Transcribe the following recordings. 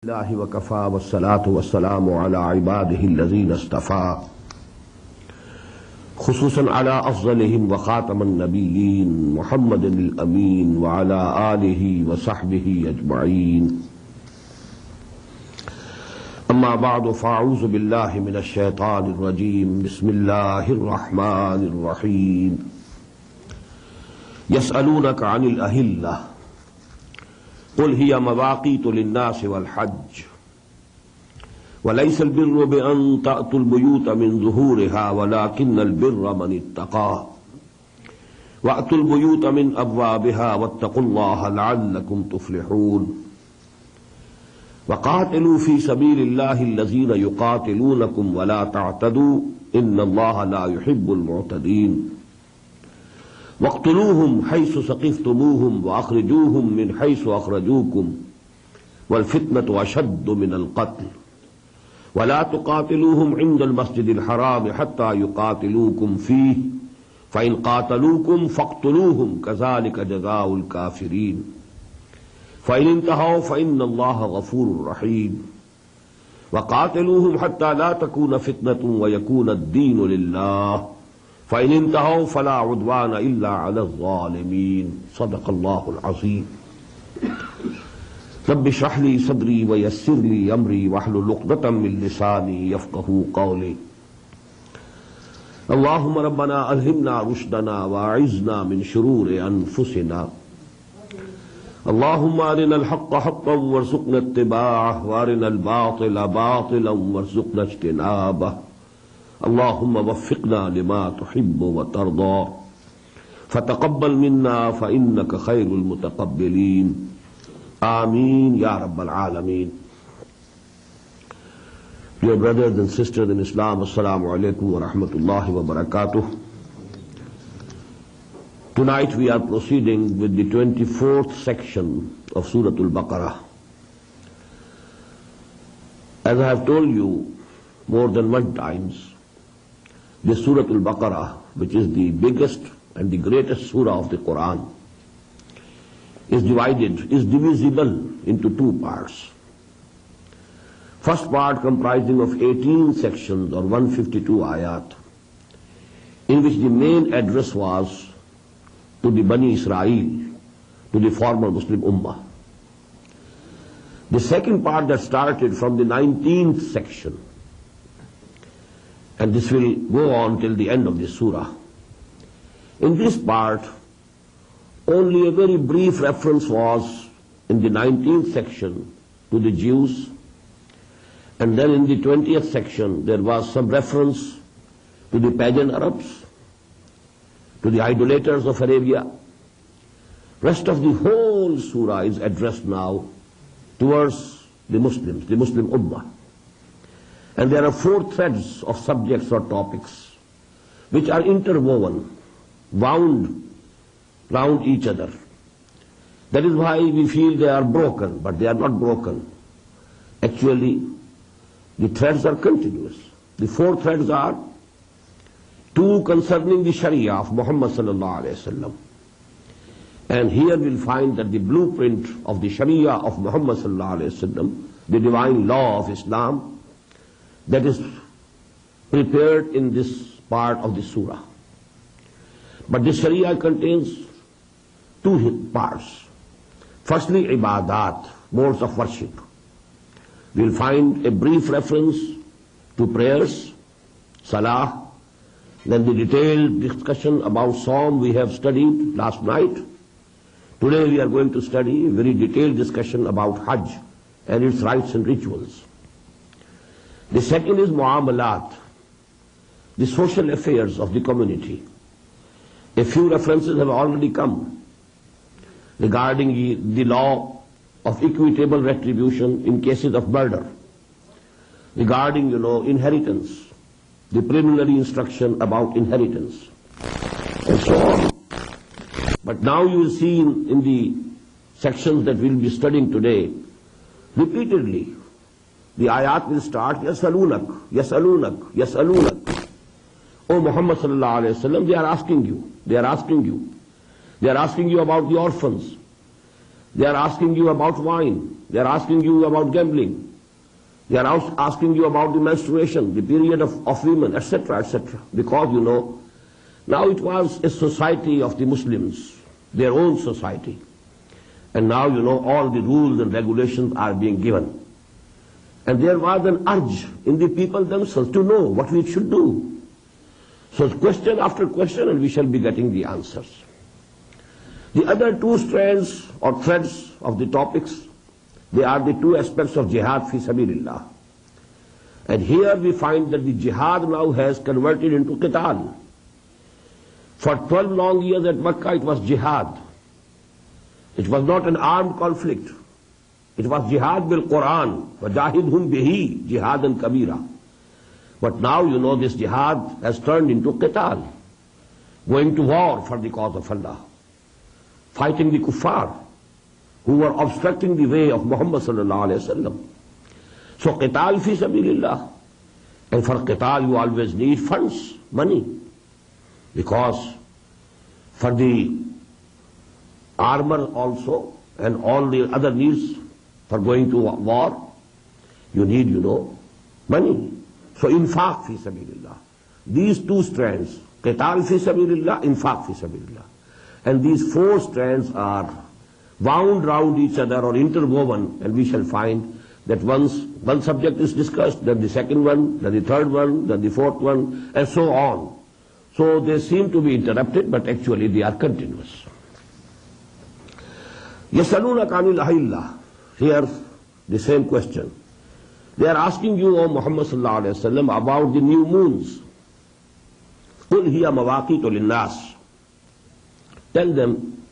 الله وكفى والصلاة والسلام على عباده الذين اصطفى خصوصا على أفضلهم وخاتم النبيين محمد الأمين وعلى آله وصحبه أجمعين. أما بعد فأعوذ بالله من الشيطان الرجيم. بسم الله الرحمن الرحيم. يسألونك عن الأهلة قل هي مواقيت للناس والحج وليس البر بأن تأتوا البيوت من ظهورها ولكن البر من اتقى وأتوا البيوت من أبوابها واتقوا الله لعلكم تفلحون. وقاتلوا في سبيل الله الذين يقاتلونكم ولا تعتدوا إن الله لا يحب المعتدين. واقتلوهم حيث ثقفتموهم وأخرجوهم من حيث أخرجوكم والفتنة أشد من القتل ولا تقاتلوهم عند المسجد الحرام حتى يقاتلوكم فيه فإن قاتلوكم فاقتلوهم كذلك جزاء الكافرين. فإن انتهوا فإن الله غفور رحيم. وقاتلوهم حتى لا تكون فتنة ويكون الدين لله فإن انتهوا فلا عدوان إلا على الظالمين. صدق الله العظيم. رب اشرح لي صدري ويسر لي أمري واحلل عقدة من لساني يفقهوا قولي. اللهم ربنا ألهمنا رشدنا وأعذنا من شرور أنفسنا. اللهم أرنا الحق حقا وارزقنا اتباعه وأرنا الباطل باطلا وارزقنا اجتنابه. اللهم وفقنا لما تحب وترضى فتقبل منا فإنك خير المتقبلين. آمين يا رب العالمين. Dear brothers and sisters in Islam, Assalamu alaikum wa rahmatullahi wa barakatuh. Tonight we are proceeding with the 24th section of Surah Al-Baqarah. As I have told you more than one times, this Surah Al-Baqarah, which is the biggest and the greatest surah of the Quran, is divisible into two parts. First part comprising of 18 sections or 152 ayat, in which the main address was to the Bani Israel, to the former Muslim Ummah. The second part that started from the 19th section, and this will go on till the end of the surah. In this part, only a very brief reference was in the 19th section to the Jews, and then in the 20th section there was some reference to the pagan Arabs, to the idolaters of Arabia. Rest of the whole surah is addressed now towards the Muslims, the Muslim Ummah. And there are four threads of subjects or topics which are interwoven, wound round each other. That is why we feel they are broken, but they are not broken. Actually, the threads are continuous. The four threads are two concerning the Sharia of Muhammad sallallahu alaihi wasallam. And here we'll find that the blueprint of the Sharia of Muhammad sallallahu alaihi wasallam, the divine law of Islam, that is prepared in this part of the surah. But the Sharia contains two parts. Firstly, ibadat, modes of worship. We'll find a brief reference to prayers, salah, then the detailed discussion about Psalm we have studied last night. Today we are going to study a very detailed discussion about Hajj and its rites and rituals. The second is muamalat, the social affairs of the community. A few references have already come regarding the law of equitable retribution in cases of murder, regarding, inheritance, the preliminary instruction about inheritance, and so on. But now you will see in the sections that we will be studying today, repeatedly, the ayat will start, Yasalunak, Yasalunak, Yasalunak. O Muhammad sallallahu alayhi wa sallam, they are asking you. They are asking you about the orphans. They are asking you about wine. They are asking you about gambling. They are asking you about the menstruation, the period of women, etc., etc. Because, now it was a society of the Muslims, their own society. And now, all the rules and regulations are being given. And there was an urge in the people themselves to know what we should do. So question after question, and we shall be getting the answers. The other two strands or threads of the topics, they are the two aspects of jihad fi sabilillah. And here we find that the jihad now has converted into qital. For 12 long years at Makkah it was jihad. It was not an armed conflict. It was jihad bil Quran. وَجَاهِدْهُمْ بِهِ جِهَادًا كَبِيرًا. But now, this jihad has turned into qital. Going to war for the cause of Allah. Fighting the kuffar who were obstructing the way of Muhammad sallallahu alayhi wa sallam. So qital fi sabilillah. And for qital you always need funds, money. Because for the armor also and all the other needs for going to war, you need, money. So infaq fi sabilillah. These two strands, qital fi sabilillah, infaq fi sabilillah. And these four strands are wound round each other or interwoven, and we shall find that once one subject is discussed, then the second one, then the third one, then the fourth one, and so on. So they seem to be interrupted, but actually they are continuous. يَسْأَلُونَكَ عَنِ الْأَهِلَّةِ. Here, the same question. They are asking you, O Muhammad sallallahu alayhi wa sallam, about the new moons. قُلْ هِيَ مَوَاقِيتُ لِلنَّاسِ. Tell them,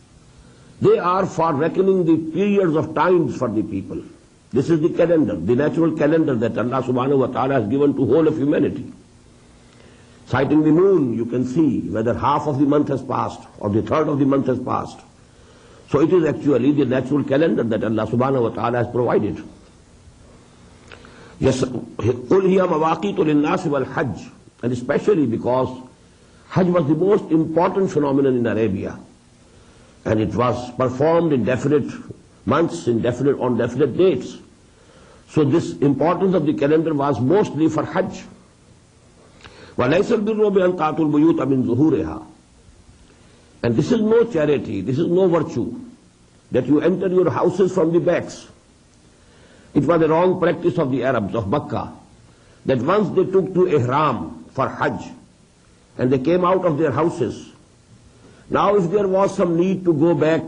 they are for reckoning the periods of times for the people. This is the calendar, the natural calendar that Allah subhanahu wa ta'ala has given to whole of humanity. Citing the moon, you can see whether half of the month has passed or the third of the month has passed. So it is actually the natural calendar that Allah subhanahu wa ta'ala has provided. Yes, قُلْ هِيَ مَوَاقِيتُ لِلنَّاسِ وَالْحَجِّ. And especially because Hajj was the most important phenomenon in Arabia. And it was performed in definite months, on definite dates. So this importance of the calendar was mostly for Hajj. وَلَيْسَ الْبِرُّ بِأَنْ تَأْتُوا الْبُيُوتَ مِنْ ظُهُورِهَا. And this is no charity, this is no virtue, that you enter your houses from the backs. It was a wrong practice of the Arabs of Makkah, that once they took to ihram for Hajj, and they came out of their houses, now if there was some need to go back,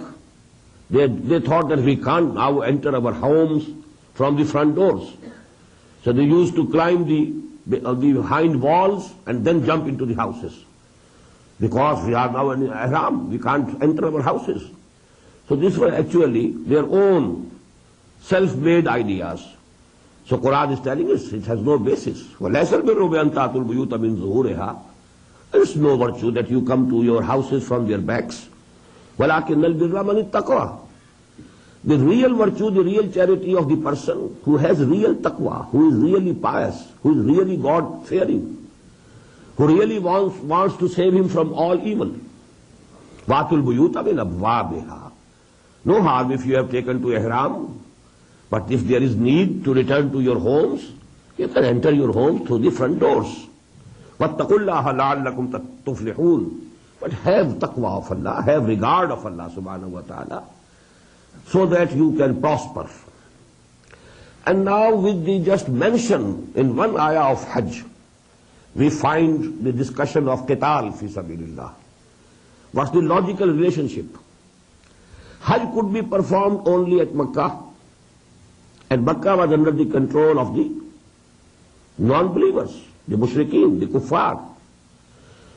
they thought that we can't now enter our homes from the front doors. So they used to climb the hind walls and then jump into the houses. Because we are now in ihram, we can't enter our houses. So these were actually their own self-made ideas. So Quran is telling us it has no basis. وَلَيْسَ الْبِرُّ بِأَنْ تَأْتُوا الْبُيُوتَ مِنْ ظُهُورِهَا. There is no virtue that you come to your houses from their backs. وَلَكِنَّ الْبِرَّ مَنِ اتَّقَى. The real virtue, the real charity of the person who has real taqwa, who is really pious, who is really God-fearing, who really wants to save him from all evil. وَاتُوا الْبُيُوتَ مِنْ أَبْوَابِهَا. No harm if you have taken to ihram, but if there is need to return to your homes, you can enter your home through the front doors. وَاتَّقُوا اللَّهَ لَعَلَّكُمْ تُفْلِحُونَ. But have taqwa of Allah, have regard of Allah subhanahu wa ta'ala, so that you can prosper. And now with the just mention in one ayah of Hajj, we find the discussion of qital fi sabilillah. What's the logical relationship? Hajj could be performed only at Makkah, and Makkah was under the control of the non-believers, the mushrikeen, the kuffar.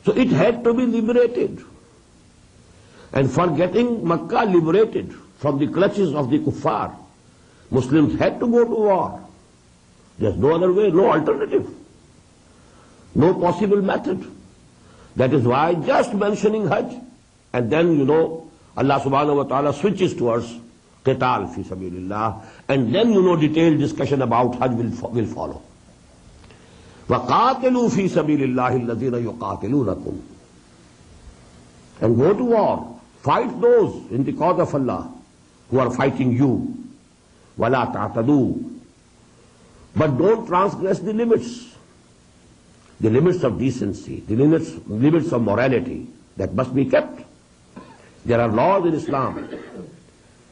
So it had to be liberated. And for getting Makkah liberated from the clutches of the kuffar, Muslims had to go to war. There's no other way, no alternative, no possible method. That is why just mentioning Hajj, and then Allah subhanahu wa ta'ala switches towards qital fi sabilillah, and then detailed discussion about Hajj will follow. وَقَاتِلُوا فِي سَبِيلِ اللَّهِ الَّذِينَ يُقَاتِلُونَكُمْ. And go to war, fight those in the cause of Allah who are fighting you. وَلَا تَعْتَدُوا. But don't transgress the limits of decency, the limits of morality that must be kept. There are laws in Islam.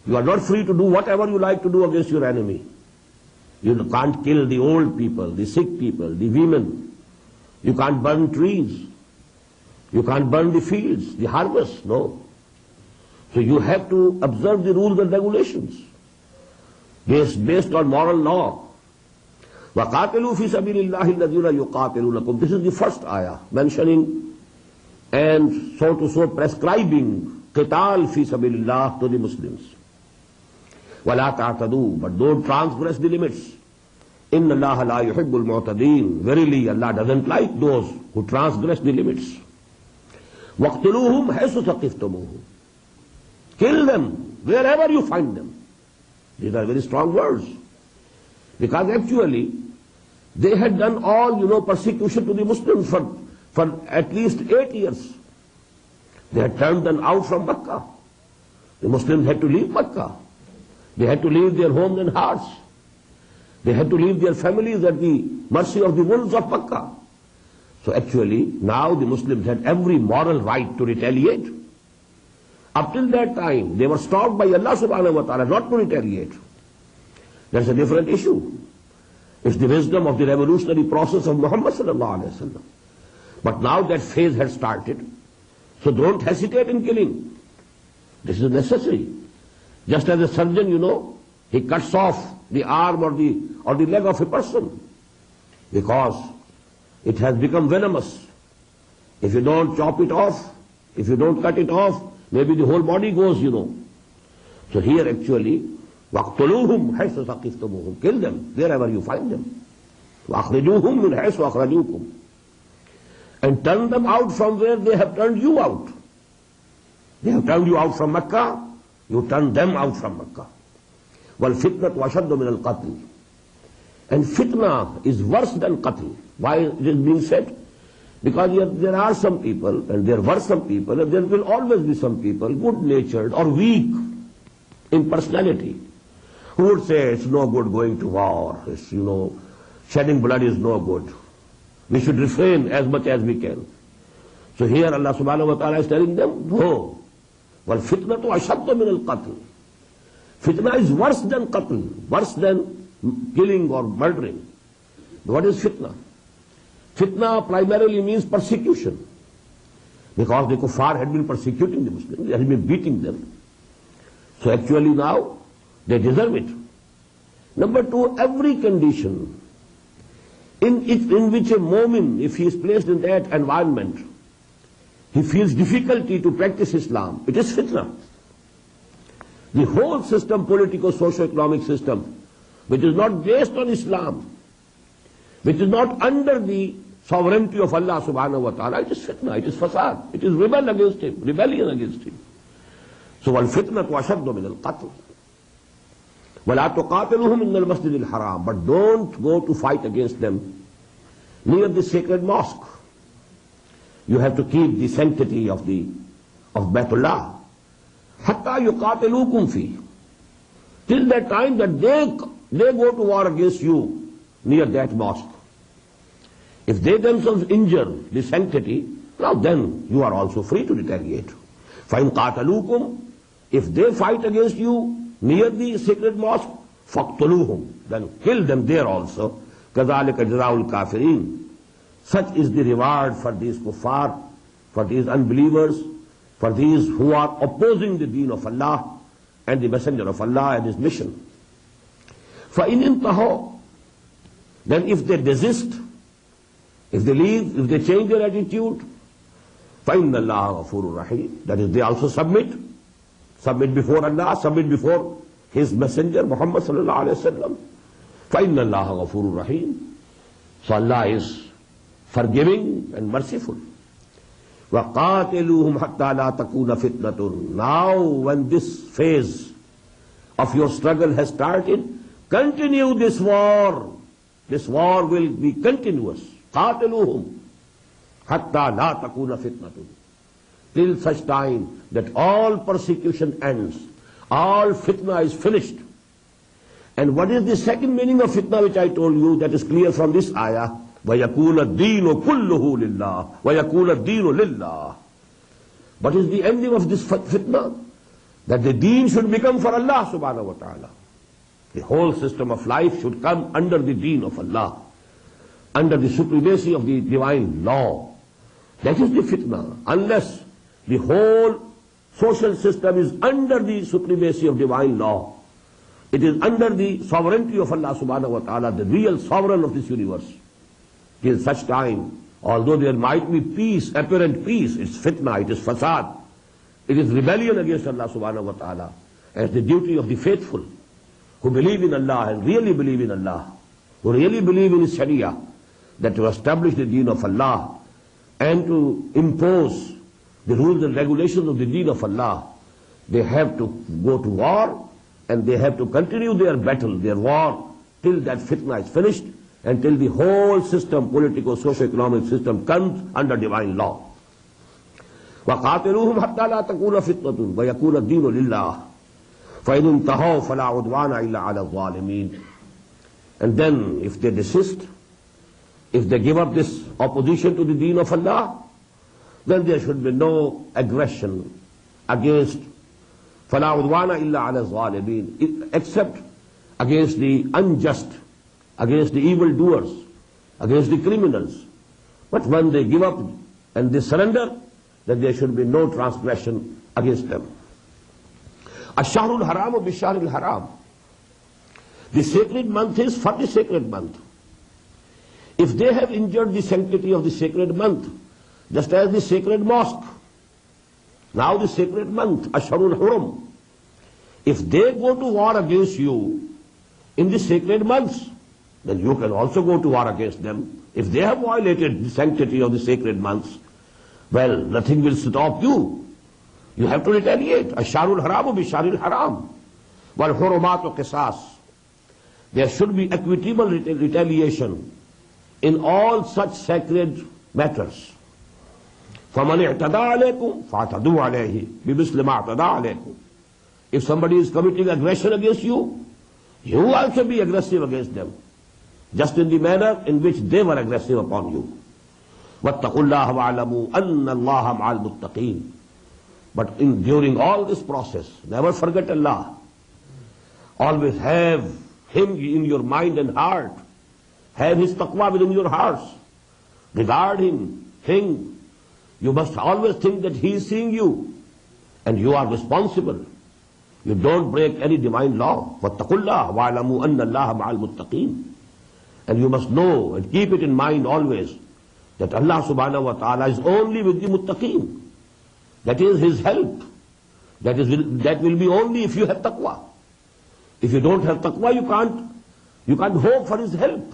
You are not free to do whatever you like to do against your enemy. You can't kill the old people, the sick people, the women. You can't burn trees. You can't burn the fields, the harvest, no. So you have to observe the rules and regulations based on moral law. وَقَاتِلُوا فِي سَبِيلِ اللَّهِ الَّذِينَ يُقَاتِلُونَكُمْ. This is the first ayah mentioning and so prescribing qital fi sabilillah to the Muslims. وَلَا تَعْتَدُوا. But don't transgress the limits. إِنَّ اللَّهَ لَا يُحِبُّ الْمُعْتَدِينَ. Verily Allah doesn't like those who transgress the limits. وَاقْتُلُوهُمْ حَيْثُ ثَقِفْتُمُوهُمْ. Kill them wherever you find them. These are very strong words. Because actually, they had done all, persecution to the Muslims for at least 8 years. They had turned them out from Makkah. The Muslims had to leave Makkah. They had to leave their homes and hearts. They had to leave their families at the mercy of the wolves of Makkah. So actually, now the Muslims had every moral right to retaliate. Up till that time, they were stopped by Allah subhanahu wa ta'ala not to retaliate. That's a different issue. It's the wisdom of the revolutionary process of Muhammad sallallahu alayhi wa sallam. But now that phase has started, so don't hesitate in killing. This is necessary. Just as a surgeon, he cuts off the arm or the leg of a person because it has become venomous. If you don't chop it off, if you don't cut it off, maybe the whole body goes, So here actually, وَاقْتُلُوهُمْ حَيْثُ ثَقِفْتُمُوهُمْ. Kill them wherever you find them. وَأَخْرِجُوهُمْ مِنْ حَيْثُ أَخْرَجُوكُمْ. And turn them out from where they have turned you out. They have turned you out from Makkah, you turn them out from Makkah. وَالْفِتْنَةُ وَشَدُّ مِنَ الْقَتْلِ. And fitna is worse than qatl. Why it is being said? Because there are some people, and there were some people, and there will always be some people, good-natured or weak in personality, who would say it's no good going to war, it's, shedding blood is no good. We should refrain as much as we can. So here Allah subhanahu wa ta'ala is telling them, no. وَالْفِتْنَةُ أَشَدُّ مِنَ الْقَتْلِ. Fitna is worse than qatl, worse than killing or murdering. What is fitna? Fitna primarily means persecution. Because the kuffar had been persecuting the Muslims, they had been beating them. So actually now, they deserve it. Number two, every condition in which a mu'min, if he is placed in that environment, he feels difficulty to practice Islam, it is fitna. The whole system, political, socio-economic system, which is not based on Islam, which is not under the sovereignty of Allah subhanahu wa ta'ala, it is fitna, it is fasad, it is rebellion against him. So وَالْفِتْنَةُ أَشَدُّ مِنَ الْقَتْلِ وَلَا تُقَاتِلُهُمْ إِنَّ الْمَسْجِدِ الْحَرَامِ. But don't go to fight against them near the sacred mosque. You have to keep the sanctity of Baitullah. حَتَّى يُقَاتِلُوكُمْ فِيهِ. Till that time that they go to war against you near that mosque. If they themselves injure the sanctity, now then you are also free to retaliate. فَإِنْ قَاتَلُوكُمْ. If they fight against you near the sacred mosque, فَاقْتُلُوهُمْ. Then kill them there also. كَذَلِكَ جَزَاءُ الْكَافِرِينَ. Such is the reward for these kuffar, for these unbelievers, for these who are opposing the deen of Allah and the messenger of Allah and his mission. فَإِنْ انْتَهَوْا. Then if they desist, if they leave, if they change their attitude, فَإِنَّ اللَّهَ غَفُورٌ رَحِيمٌ. That is, they also submit before Allah, submit before his messenger Muhammad sallallahu alayhi wa sallam. فَإِنَّ اللَّهَ غَفُورٌ رَحِيمٌ. So Allah is forgiving and merciful. وَقَاتِلُوهُمْ حَتَّى لَا تَكُونَ فِتْنَةٌ. Now when this phase of your struggle has started, continue this war. This war will be continuous. قَاتِلُوهُمْ حَتَّى لَا تَكُونَ فِتْنَةٌ. Till such time that all persecution ends, all fitna is finished. And what is the second meaning of fitna which I told you, that is clear from this ayah? وَيَكُونَ الدِّينُ كُلُّهُ لِلَّهِ وَيَكُونَ الدِّينُ لِلَّهِ. What is the ending of this fitna? That the deen should become for Allah subhanahu wa ta'ala. The whole system of life should come under the deen of Allah, under the supremacy of the divine law. That is the fitna. Unless the whole social system is under the supremacy of divine law, it is under the sovereignty of Allah subhanahu wa ta'ala, the real sovereign of this universe. Till such time, although there might be peace, apparent peace, it's fitna, it is fasad, it is rebellion against Allah subhanahu wa ta'ala, as the duty of the faithful who believe in Allah and really believe in Allah, who really believe in His Sharia, that to establish the deen of Allah and to impose the rules and regulations of the deen of Allah, they have to go to war and they have to continue their battle, their war, till that fitna is finished and till the whole system, political, socio-economic system, comes under divine law. وَقَاتِلُوهُمْ حَتَّى لَا تَكُونَ فِتْنَةٌ وَيَكُونَ الدِّينُ لِلَّهِ فَإِنْ انْتَهَوْا فَلَا عُدْوَانَ إِلَّا عَلَى الظَّالِمِينَ. And then, if they desist, if they give up this opposition to the deen of Allah, then there should be no aggression against فَلَا عُدْوَانَ إِلَّا عَلَى الظَّالِمِينَ, except against the unjust, against the evildoers, against the criminals. But when they give up and they surrender, then there should be no transgression against them. Ash-Shahrul Haramu bi-Shahril Haram. The sacred month is for the sacred month. If they have injured the sanctity of the sacred month, just as the sacred mosque, now the sacred month, Ashharul Hurum, if they go to war against you in the sacred months, then you can also go to war against them. If they have violated the sanctity of the sacred months, well, nothing will stop you. You have to retaliate. Ashharul Haramu bi-Shahril Haram. Wal Hurumatu Qisas. There should be equitable retaliation in all such sacred matters. فَمَنِ اعْتَدَى عَلَيْكُمْ فَاعْتَدُوا عَلَيْهِ بِمِثْلِ مَا اعْتَدَى عَلَيْكُمْ. If somebody is committing aggression against you, you also be aggressive against them, just in the manner in which they were aggressive upon you. وَاتَّقُوا اللَّهَ وَاعْلَمُوا أَنَّ اللَّهَ مَعَ الْمُتَّقِينَ. But during all this process, never forget Allah. Always have Him in your mind and heart. Have His taqwa within your hearts. Regard Him, think. You must always think that He is seeing you and you are responsible. You don't break any divine law. وَاتَّقُوا اللَّهَ وَاعْلَمُوا أَنَّ اللَّهَ مَعَ الْمُتَّقِينَ. And you must know and keep it in mind always that Allah subhanahu wa ta'ala is only with the muttaqeen. That is His help. That will be only if you have taqwa. If you don't have taqwa, you can't hope for His help.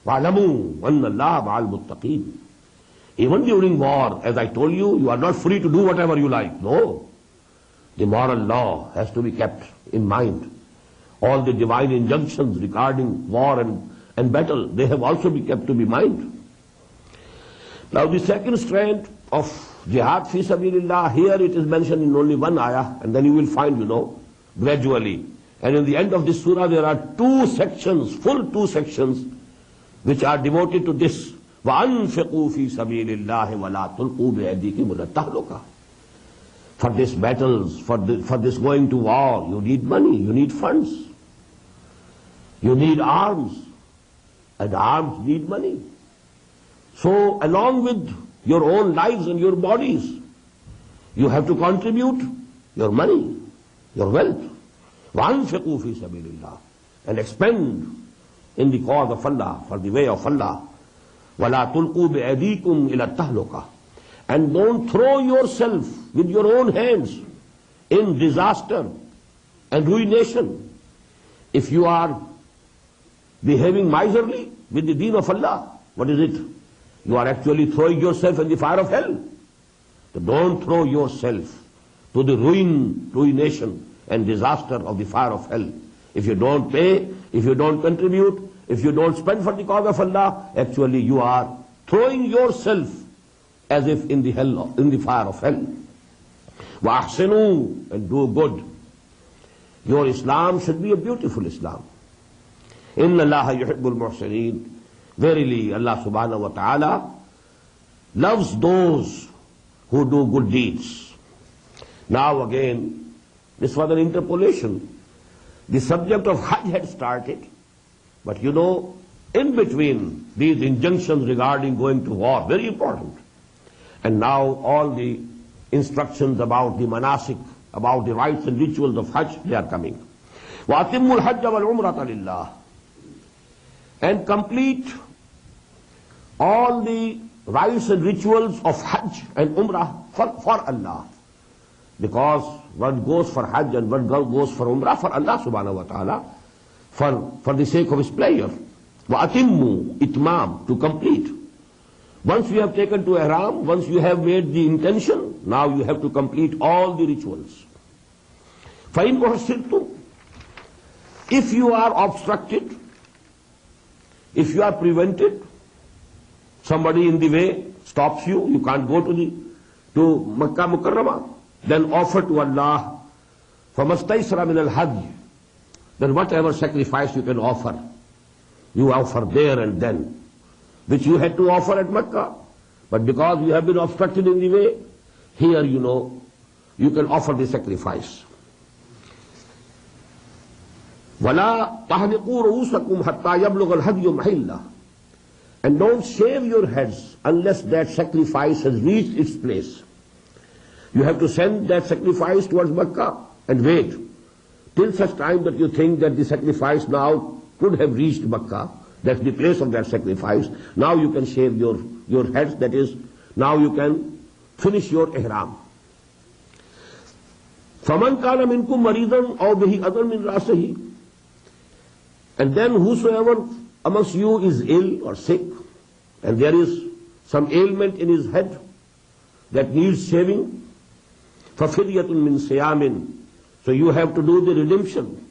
وَاعْلَمُوا أَنَّ اللَّهَ مَعَ الْمُتَّقِينَ. Even during war, as I told you, you are not free to do whatever you like. No. The moral law has to be kept in mind. All the divine injunctions regarding war and battle, they have also be kept to be mind. Now the second strand of jihad fi sabilillah, here it is mentioned in only one ayah, and then you will find, gradually. And in the end of this surah there are two sections, full two sections, which are devoted to this. وَأَنْفِقُوا فِي سَبِيلِ اللَّهِ وَلَا تُلْقُوا بِأَيْدِيكُمْ إِلَى التَّهْلُكَةِ. For these battles, for this going to war, you need money, you need funds. You need arms, and arms need money. So along with your own lives and your bodies, you have to contribute your money, your wealth. وَأَنْفِقُوا فِي سَبِيلِ اللَّهِ. And expend in the cause of Allah, for the way of Allah. وَلَا تُلْقُوا بِأَيْدِيكُمْ إِلَى التَّهْلُكَةِ. And don't throw yourself with your own hands in disaster and ruination. If you are behaving miserly with the deen of Allah, what is it? You are actually throwing yourself in the fire of hell. So don't throw yourself to the ruination and disaster of the fire of hell. If you don't pay, if you don't contribute, if you don't spend for the cause of Allah, actually you are throwing yourself as if in the fire of hell. وَأَحْسِنُوا, and do good. Your Islam should be a beautiful Islam. Inna Allaha yuhibbul muhsineen. Verily, Allah subhanahu wa ta'ala loves those who do good deeds. Now again, this was an interpolation. The subject of Hajj had started, but you know, in between these injunctions regarding going to war, very important. And now all the instructions about the manasik, about the rites and rituals of Hajj, they are coming. وَأَتِمُّ الْحَجَّ وَالْعُمْرَةَ لِلَّهِ. And complete all the rites and rituals of Hajj and Umrah for Allah. Because what goes for Hajj and what goes for Umrah, for Allah subhanahu wa ta'ala, for the sake of His pleasure. وَأَتِمُّ itmam, to complete. Once you have taken to ihram, once you have made the intention, now you have to complete all the rituals. فَإِنْ أُحْسِرْتُمْ. If you are obstructed, if you are prevented, somebody in the way stops you, you can't go to Makkah Mukarramah, then offer to Allah فَمَسْتَيْسَرَ مِنَ الْحَجِّ. Then whatever sacrifice you can offer, you offer there and then, which you had to offer at Makkah. But because you have been obstructed in the way, here you know, you can offer the sacrifice. وَلَا تَحْلِقُوا رُؤُوسَكُمْ حَتَّى يَبْلُغَ الْهَدْيُ مَحِلَّهُ. And don't shave your heads unless that sacrifice has reached its place. You have to send that sacrifice towards Makkah and wait till such time that you think that the sacrifice now could have reached Makkah. That's the place of that sacrifice. Now you can shave your heads, that is, now you can finish your ihram. فَمَنْ كَانَ مِنْكُمْ مَرِيضًا أَوْ بِهِ أَذًى مِنْ رَأْسِهِ. And then whosoever amongst you is ill or sick, and there is some ailment in his head that needs shaving, فَفِرْيَةٌ مِّن صِيَامٍ. So you have to do the redemption.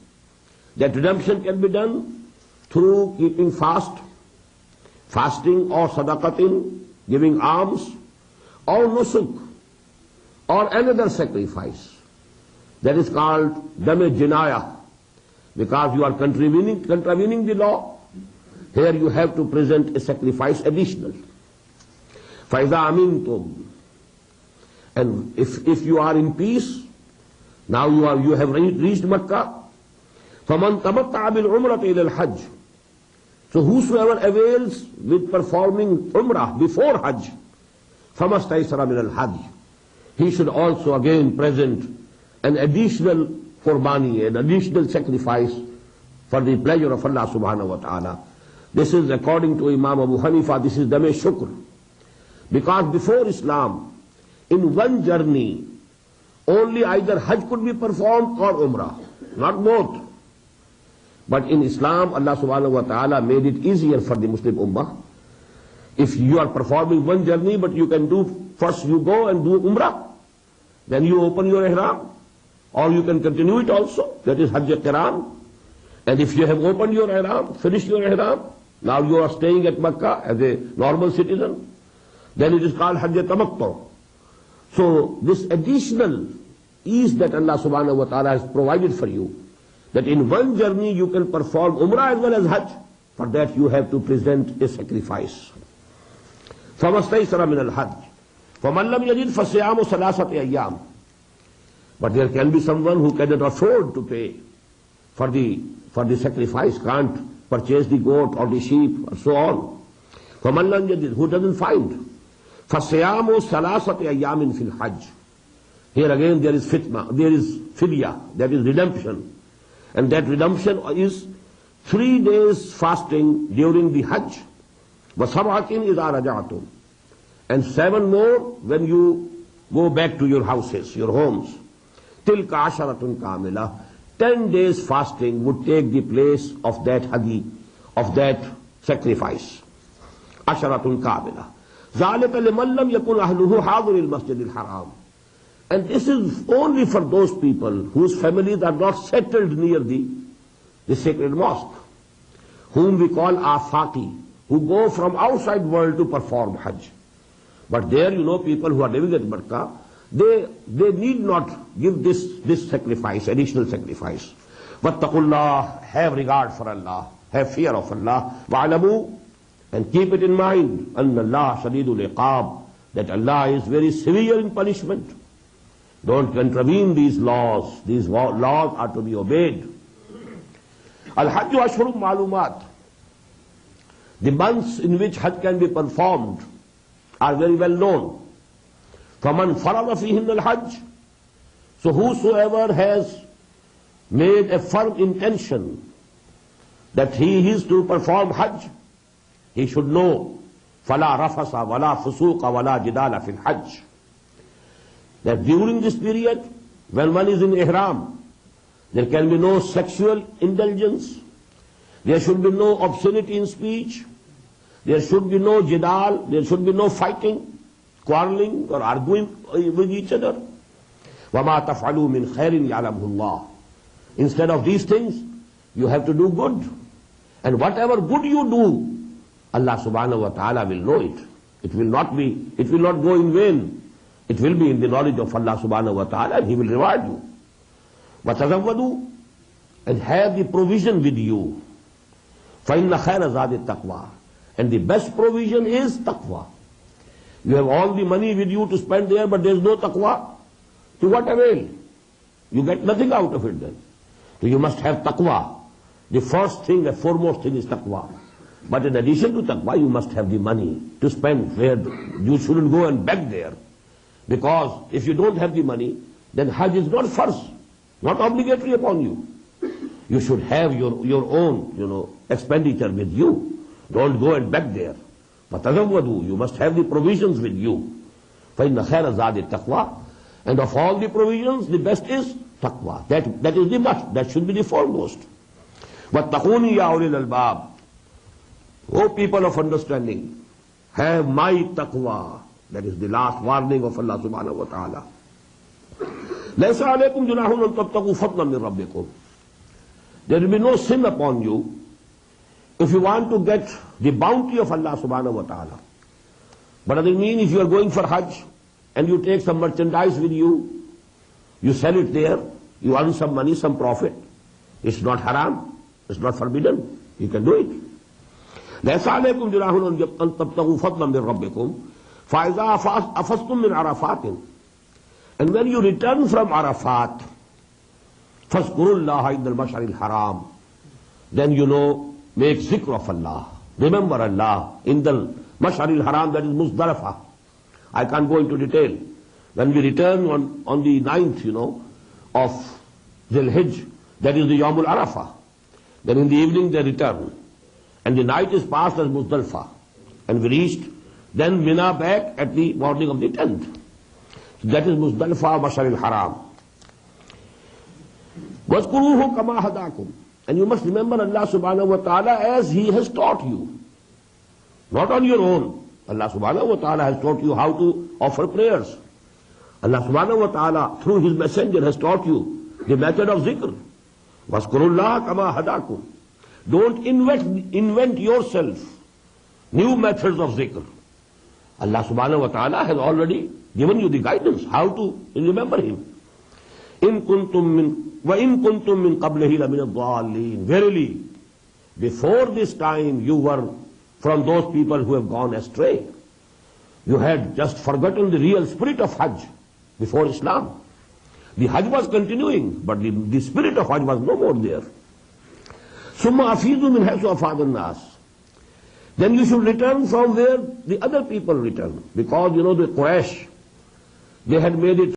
That redemption can be done through keeping fasting or sadaqatin, giving alms, or nusuk, or another sacrifice. That is called dam jinaya, because you are contravening the law. Here you have to present a sacrifice additional. فَإِذَا أَمِنْتُمْ. And if you are in peace, now you have reached Makkah. فَمَنْ تَمَتَّعَ بِالْعُمْرَةِ إِلَى الْحَجِّ. So whosoever avails with performing Umrah before Hajj, فَمَسْتَيْسَرَ مِنَ الْحَجِّ. He should also again present an additional qurbani, an additional sacrifice for the pleasure of Allah subhanahu wa ta'ala. This is according to Imam Abu Hanifa, this is dam shukr. Because before Islam, in one journey, only either Hajj could be performed or Umrah, not both. But in Islam, Allah subhanahu wa ta'ala made it easier for the Muslim Ummah. If you are performing one journey, but you can do, first you go and do Umrah, then you open your ihram, or you can continue it also, that is Hajj Qiran. And if you have opened your ihram, finished your ihram, now you are staying at Makkah as a normal citizen, then it is called Hajj Tamattu. So this additional ease that Allah subhanahu wa ta'ala has provided for you, that in one journey you can perform Umrah as well as Hajj, for that you have to present a sacrifice. فَمَسْتَيْسَرَ مِنَ الْحَجِّ فَمَنْ لَمْ يَجِدْ فَصِيَامُ ثَلَاثَةِ أَيَّامٍ. But there can be someone who cannot afford to pay for the sacrifice, can't purchase the goat or the sheep or so on. فَمَنْ لَمْ يَجِدْ, who doesn't find, فَصِيَامُ ثَلَاثَةِ أَيَّامٍ فِي الْحَجِّ. Here again there is fidya, that is redemption. And that redemption is 3 days fasting during the Hajj. وَسَبْعَةٍ إِذَا رَجَعْتُمْ. And 7 more when you go back to your houses, your homes. تِلْكَ عَشَرَةٌ كَامِلَةٌ. 10 days fasting would take the place of that hadi, of that sacrifice. عَشَرَةٌ كَامِلَةٌ. ذَلِكَ لِمَنْ لَمْ يَكُنْ أَهْلُهُ حَاضِرِ الْمَسْجِدِ الْحَرَامِ. And this is only for those people whose families are not settled near the sacred mosque, whom we call afaqi, who go from outside world to perform Hajj. But there, you know, people who are living at Makkah, they need not give this sacrifice, additional sacrifice. Wattaqullah, have regard for Allah, have fear of Allah. Wa'alamu, and keep it in mind, anna Allah shadidul iqab, that Allah is very severe in punishment. Don't contravene these laws. These laws are to be obeyed. Al-Hajj Ashhurum Ma'lumat. The months in which Hajj can be performed are very well known. فَمَنْ فَرَضَ فِيهِنَّ الْحَجِّ. So whosoever has made a firm intention that he is to perform Hajj, he should know فَلَا رَفَسَ وَلَا فُسُوقَ وَلَا جِدَالَ فِي الْحَجِّ. That during this period, when one is in ihram, there can be no sexual indulgence, there should be no obscenity in speech, there should be no jidal, there should be no fighting, quarreling or arguing with each other. وَمَا تَفْعَلُوا مِنْ خَيْرٍ يَعْلَمْهُ اللَّهُ. Instead of these things, you have to do good. And whatever good you do, Allah subhanahu wa ta'ala will know it. It will not go in vain. It will be in the knowledge of Allah subhanahu wa ta'ala, and He will reward you. وَتَزَوَّدُوا, and have the provision with you. فَإِنَّ خَيْرَ زَادِ التَّقْوَى. And the best provision is taqwa. You have all the money with you to spend there, but there is no taqwa. To what avail? You get nothing out of it then. So you must have taqwa. The first thing, the foremost thing is taqwa. But in addition to taqwa, you must have the money to spend where you shouldn't go and beg there. Because if you don't have the money, then Hajj is not first, not obligatory upon you. You should have your own, expenditure with you. Don't go and beg there. فَتَزَوَّدُوا, you must have the provisions with you. فَإِنَّ خَيْرَ زَادِ التَّقْوَى. And of all the provisions, the best is taqwa. That is the must. That should be the foremost. وَاتَّقُونِي يَا أُولِي الْأَلْبَابِ. O people of understanding, have my taqwa. That is the last warning of Allah subhanahu wa ta'ala. لَيْسَ عَلَيْكُمْ جُنَاحٌ أَن تَبْتَغُوا فَضْلًا مِّن رَبِّكُمْ. There will be no sin upon you if you want to get the bounty of Allah subhanahu wa ta'ala. But does it mean if you are going for Hajj and you take some merchandise with you, you sell it there, you earn some money, some profit, it's not haram, it's not forbidden, you can do it. لَيْسَ عَلَيْكُمْ جُنَاحٌ أَن تَبْتَغُوا فَضْلًا مِّن رَبِّكُمْ فَإِذَا أَفَضْتُم مِّنْ عَرَفَاتٍ. And when you return from Arafat, فَاذْكُرُوا اللَّهَ عِنْدَ الْمَشْعَرِ الْحَرَامِ. Then make zikr of Allah. Remember Allah in the Mash'ar al-Haram, that is Muzdalifah. I can't go into detail. When we return on the 9th, of Dhul Hijj, that is the Yawmul Arafah. Then in the evening they return. And the night is passed as Muzdalifah. And we reached then Mina back at the morning of the 10th. So that is Muzdalifah, Mash'ar al-Haram. وَاذْكُرُوهُ كَمَا هَدَاكُمْ. And you must remember Allah subhanahu wa ta'ala as He has taught you. Not on your own. Allah subhanahu wa ta'ala has taught you how to offer prayers. Allah subhanahu wa ta'ala through His messenger has taught you the method of zikr. وَاذْكُرُوا كَمَا هَدَاكُمْ. Don't invent yourself new methods of zikr. Allah subhanahu wa ta'ala has already given you the guidance how to remember Him. وَإِن كُنْتُم مِّن قَبْلِهِ لَمِنَ الضَّالِّينَ. Verily, before this time you were from those people who have gone astray. You had just forgotten the real spirit of Hajj before Islam. The Hajj was continuing, but the spirit of Hajj was no more there. ثُمَّ أَفِيدُوا مِنْ حَيْثُ أَفَاضَ النَّاسِ. Then you should return from where the other people return. Because, the Quraysh, they had made it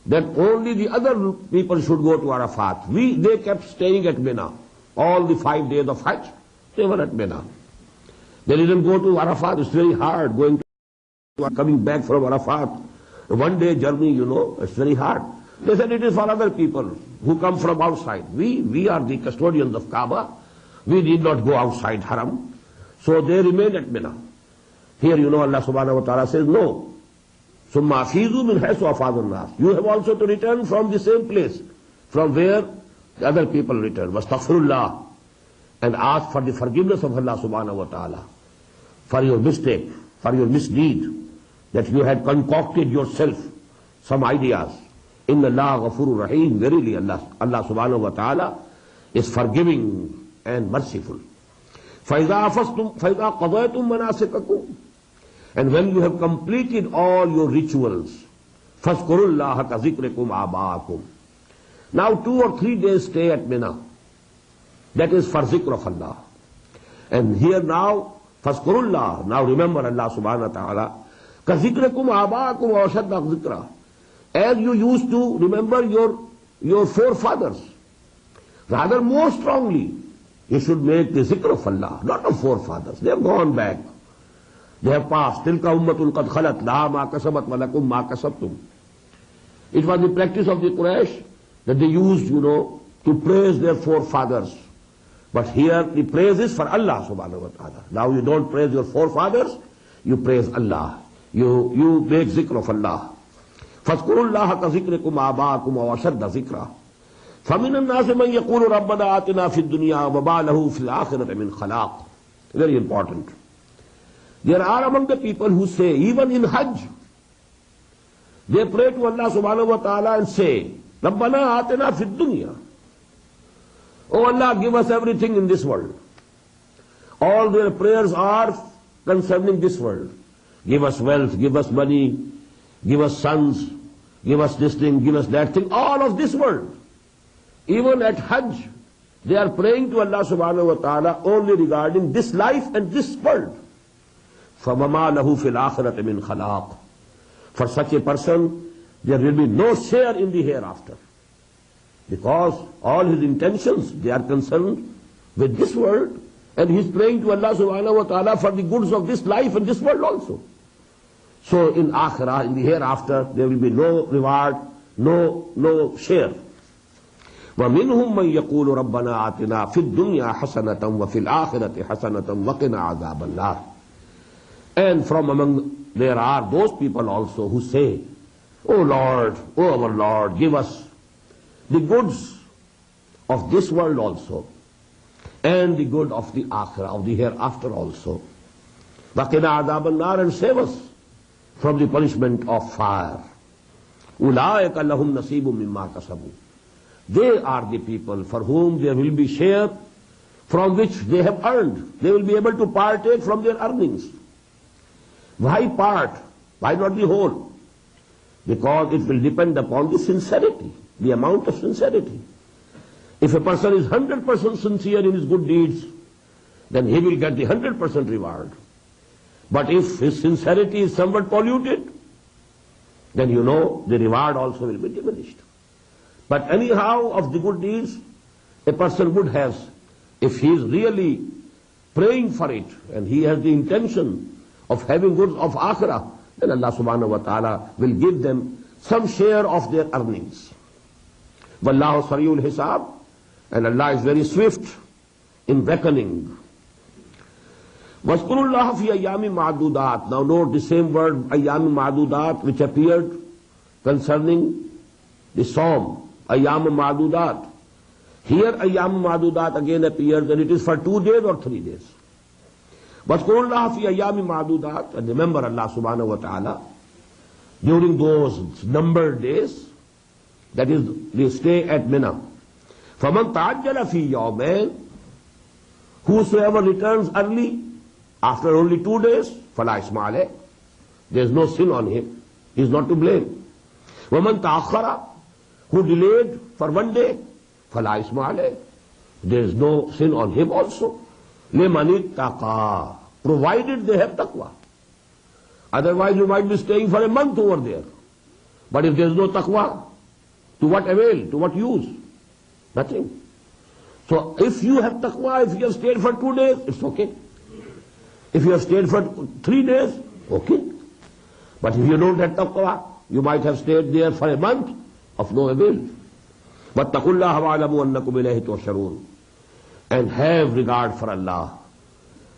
that only the other people should go to Arafat. They kept staying at Mina. All the 5 days of Hajj, they were at Mina. They didn't go to Arafat. It's very hard coming back from Arafat. One day journey, it's very hard. They said it is for other people who come from outside. We are the custodians of Kaaba. We need not go outside Haram. So they remained at Mina. Here, Allah subhanahu wa ta'ala says, no. ثُمَّ أَفِيدُوا مِنْ حَيْثُ أَفَاضَ النَّاسِ. You have also to return from the same place, from where the other people return. وَاسْتَغْفِرُوا اللَّهِ. And ask for the forgiveness of Allah subhanahu wa ta'ala for your mistake, for your misdeed, that you had concocted yourself some ideas Inna Allah ghafurur rahim. Verily Allah subhanahu wa ta'ala is forgiving and merciful. فَإِذَا قَضَيْتُم مَنَاسِكَكُمْ. And when you have completed all your rituals, فَاذْكُرُوا اللَّهَ كَذِكْرِكُمْ آبَاءَكُمْ. Now 2 or 3 days stay at Mina. That is for zikr of Allah. And here now, فَاذْكُرُوا اللَّهَ. Now remember Allah subhanahu wa ta'ala. كَذِكْرِكُمْ آبَاءَكُمْ وَأَشَدَّ ذِكْرًا. As you used to remember your forefathers. Rather more strongly, you should make the zikr of Allah, not of forefathers. They have gone back. They have passed. تِلْكَ أُمَّةٌ قَدْ خَلَتْ لَهَا مَا كَسَبَتْ وَلَكُمْ مَا كَسَبْتُمْ. It was the practice of the Quraysh that they used, to praise their forefathers. But here the praise is for Allah subhanahu wa ta'ala. Now you don't praise your forefathers, you praise Allah. You make zikr of Allah. فَاذْكُرُوا اللَّهَ كَذِكْرِكُمْ آبَاءَكُمْ وَأَشَدَّ ذِكْرًا. فَمِنَ النَّاسِ مَنْ يَقُولُ رَبَّنَا آتِنَا فِي الدُّنْيَا وَمَا لَهُ فِي الْآخِرَةِ مِنْ خَلَاقٍ. Very important. There are among the people who say, even in Hajj, they pray to Allah subhanahu wa ta'ala and say, رَبَّنَا آتِنَا فِي الدُّنْيَا. Oh Allah, give us everything in this world. All their prayers are concerning this world. Give us wealth, give us money, give us sons, give us this thing, give us that thing, all of this world. Even at Hajj, they are praying to Allah subhanahu wa ta'ala only regarding this life and this world. فَمَمَا لَهُ فِي الْآخِرَةِ مِنْ خَلَاقٍ. For such a person, there will be no share in the hereafter. Because all his intentions, they are concerned with this world, and he is praying to Allah subhanahu wa ta'ala for the goods of this life and this world also. So in akhirah, in the hereafter, there will be no reward, no share. وَمِنْهُمْ مَنْ يَقُولُ رَبَّنَا آتِنَا فِي الدُّنْيَا حَسَنَةً وَفِي الْآخِرَةِ حَسَنَةً وَقِنَا عَذَابَ النَّارِ. And from among there are those people also who say, O Lord, O our Lord, give us the goods of this world also, and the good of the akhirah, of the hereafter also. وَقِنَا عَذَابَ النَّارِ. And save us from the punishment of fire. أُولَٰئِكَ لَهُمْ نَصِيبٌ مِّمَّا كَسَبُوا. They are the people for whom there will be share from which they have earned. They will be able to partake from their earnings. Why part? Why not the whole? Because it will depend upon the sincerity, the amount of sincerity. If a person is 100% sincere in his good deeds, then he will get the 100% reward. But if his sincerity is somewhat polluted, then the reward also will be diminished. But anyhow, of the good deeds, a person would have, if he is really praying for it, and he has the intention of having goods of akhirah, then Allah subhanahu wa ta'ala will give them some share of their earnings. Wallahu sariyul hisab, and Allah is very swift in reckoning. Wazkurullaha fi ayyami ma'dudat. Now note the same word, ayyami ma'dudat, which appeared concerning the Psalm, ayyam ma'dudat. Here ayyam ma'dudat again appears, and it is for 2 days or 3 days. Wazkurullaha fi ayyami ma'dudat, and remember Allah subhanahu wa ta'ala during those numbered days, that is, they stay at Mina. فَمَنْ تَعَجَّلَ فِي يَوْمَيْنِ. Whosoever returns early, after only 2 days, فَلَا إِثْمَ عَلَيْهِ. There is no sin on him. He is not to blame. وَمَنْ تَأَخَّرَ. Who delayed for 1 day, فَلَا إِثْمَ عَلَيْهِ. There is no sin on him also. لِمَنِ اتَّقَى. Provided they have taqwa. Otherwise you might be staying for a month over there. But if there is no taqwa, to what avail? To what use? Nothing. So if you have taqwa, if you have stayed for 2 days, it's okay. If you have stayed for 3 days, okay. But if you don't have taqwa, you might have stayed there for a month, of no avail. وَاتَّقُوا اللَّهَ وَاعْلَمُوا أَنَّكُمْ إِلَيْهِ تُحْشَرُونَ. And have regard for Allah.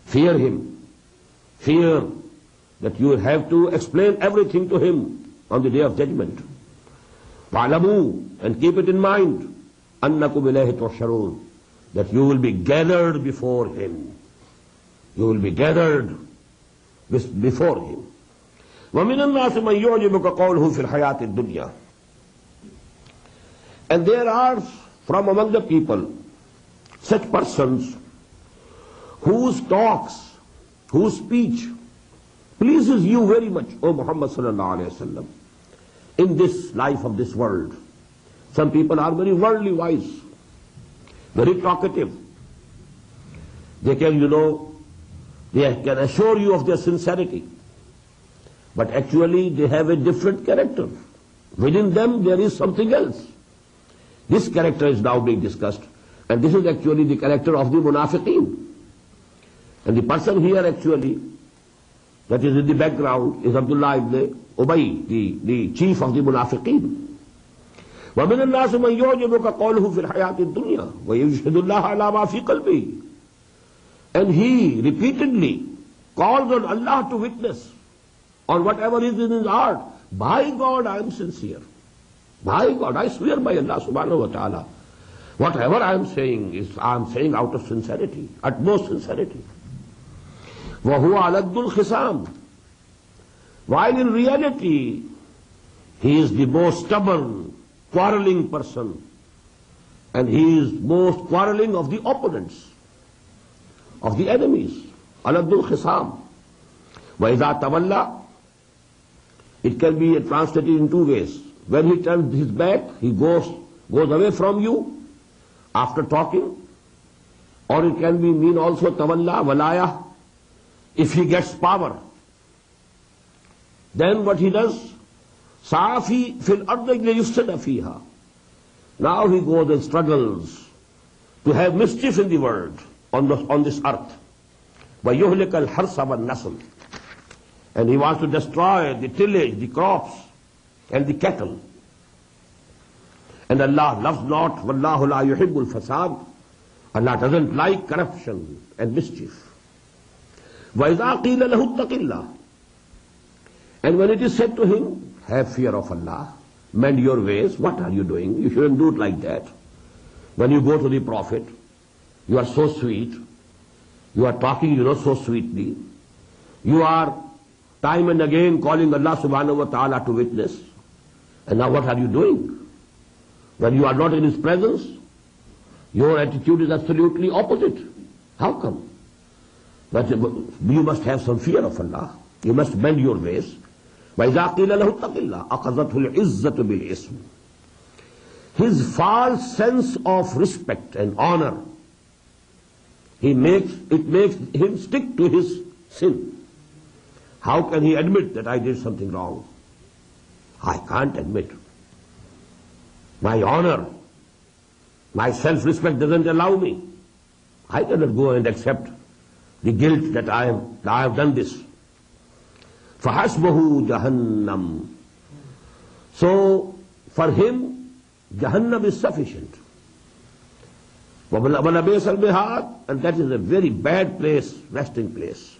Fear Him. Fear that you will have to explain everything to Him on the day of judgment. وَاعْلَمُوا. And keep it in mind. أَنَّكُمْ إِلَيْهِ تُحْشَرُونَ. That you will be gathered before Him. You will be gathered before Him. وَمِنَ النَّاسِ مَنْ يُعْجِبُكَ قَوْلُهُ فِي الْحَيَاةِ الدُّنْيَا. And there are from among the people such persons whose talks, whose speech pleases you very much, O Muhammad sallallahu alayhi wa sallam, in this life of this world. Some people are very worldly wise, very talkative. They can, they can assure you of their sincerity. But actually they have a different character. Within them there is something else. This character is now being discussed. And this is actually the character of the munafiqeen. And the person here actually, that is in the background, is Abdullah ibn Ubay, the chief of the munafiqeen. وَمِنَ النَّاسِ مَنْ يُعْجِبُكَ قَوْلُهُ فِي الْحَيَاةِ الدُّنْيَا وَيُشْهِدُ اللَّهَ عَلَى مَا فِي قَلْبِهِ. And he repeatedly calls on Allah to witness on whatever is in his heart. By God, I am sincere. By God, I swear by Allah subhanahu wa ta'ala. Whatever I am saying out of sincerity, utmost sincerity. وَهُوَ عَلَدُّ الْخِصَامِ. While in reality, he is the most stubborn, quarreling person. And he is most quarreling of the opponents, of the enemies. عَلَدُّ الْخِصَامِ. وَإِذَا تَوَلَّى. It can be translated in two ways. When he turns his back, he goes away from you after talking. Or it can be mean also tawalla, walaya. If he gets power, then what he does? Sa'afi fil ardi liyufsida fiha. Now he goes and struggles to have mischief in the world, on this earth. وَيُهْلِكَ الْحَرْثَ وَالنَّسْلَ. And he wants to destroy the tillage, the crops, and the cattle. And Allah loves not, وَاللَّهُ لَا يُحِبُّ الْفَسَادِ. Allah doesn't like corruption and mischief. وَإِذَا قِيلَ لَهُ اتَّقِ اللَّهِ. And when it is said to him, have fear of Allah, mend your ways, what are you doing? You shouldn't do it like that. When you go to the Prophet, you are so sweet, you are talking, so sweetly, you are time and again calling Allah subhanahu wa ta'ala to witness, and now what are you doing? When you are not in His presence, your attitude is absolutely opposite. How come? But you must have some fear of Allah. You must bend your ways. وَإِذَا قِيلَ لَهُ اتَّقِ اللَّهِ أَخَذَتْهُ الْعِزَّةُ بِالْإِثْمِ. His false sense of respect and honor, it makes him stick to his sin. How can he admit that I did something wrong? I can't admit. My honor, my self-respect doesn't allow me. I cannot go and accept the guilt that I have done this. فَحَسْبُهُ جَهَنَّمْ. So, for him, Jahannam is sufficient. وَلَبِئْسَ الْمِهَادُ. And that is a very bad place, resting place.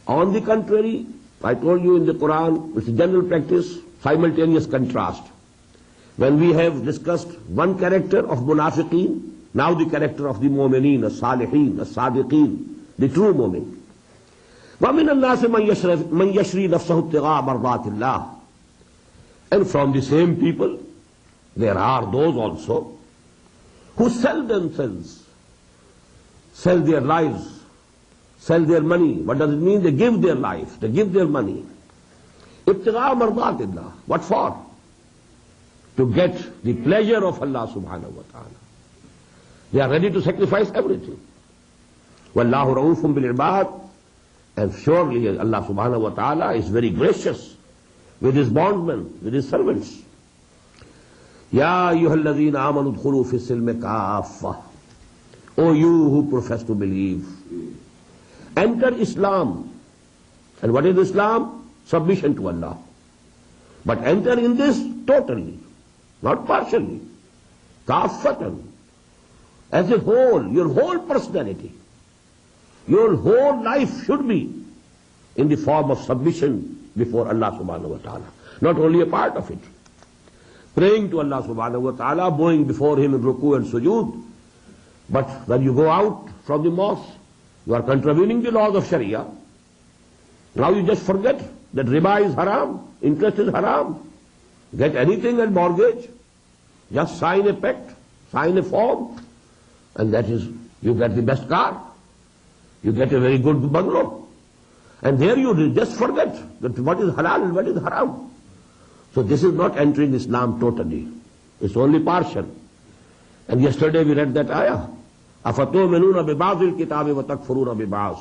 On the contrary, I told you in the Quran, it's a general practice, simultaneous contrast. When we have discussed one character of munafiqeen, now the character of the mu'mineen, the salihin, the sadiqeen, the true mu'min. وَمِنَ النَّاسِ مَنْ يَشْرِي نَفْسَهُ ابْتِغَاءَ مَرْضَاتِ اللَّهِ. And from the same people, there are those also who sell themselves, sell their lives, sell their money. What does it mean? They give their life, they give their money. ابْتِغَاءَ مَرْضَاتِ اللَّهِ. What for? To get the pleasure of Allah subhanahu wa ta'ala. They are ready to sacrifice everything. وَاللَّهُ رَؤُوفٌ بِالْعِبَادِ. And surely Allah subhanahu wa ta'ala is very gracious with His bondmen, with His servants. يَا أَيُّهَا الَّذِينَ آمَنُوا ادْخُلُوا فِي السِّلْمِ كَافَّةً. O you who profess to believe, enter Islam. And what is Islam? Submission to Allah. But enter in this totally, not partially. Kaffatan. As a whole, your whole personality, your whole life should be in the form of submission before Allah subhanahu wa ta'ala. Not only a part of it. Praying to Allah subhanahu wa ta'ala, bowing before Him in ruku and sujood. But when you go out from the mosque, you are contravening the laws of Sharia. Now you just forget that riba is haram, interest is haram. Get anything and mortgage. Just sign a pact, sign a form, and that is, you get the best car, you get a very good bungalow, and there you just forget that what is halal and what is haram. So this is not entering Islam totally. It's only partial. And yesterday we read that ayah. أَفَتُؤْمِنُونَ بِبَعْضِ الْكِتَابِ وَتَكْفُرُونَ بِبَعْضٍ.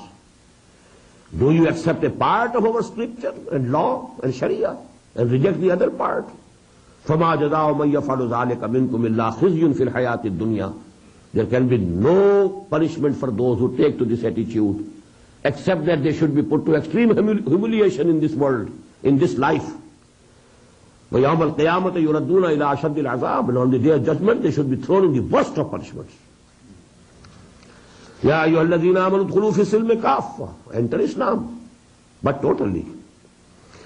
Do you accept a part of our scripture and law and sharia and reject the other part? فَمَا جَزَاءُ مَنْ يَفْعَلُ ذَلِكَ مِنْكُمْ إِلَّا خِزْيٌ فِي الْحَيَاةِ الدُّنْيَا. There can be no punishment for those who take to this attitude, except that they should be put to extreme humiliation in this world, in this life. وَيَوْمَ الْقِيَامَةِ يُرَدُّونَ إِلَىٰ أَشَدِّ الْعَذَابِ. And on the day of judgment, they should be thrown in the worst of punishments. يَا أَيُّهَا الَّذِينَ آمَنُوا ادْخُلُوا فِي السِّلْمِ كَافَّةً. Enter Islam, but totally.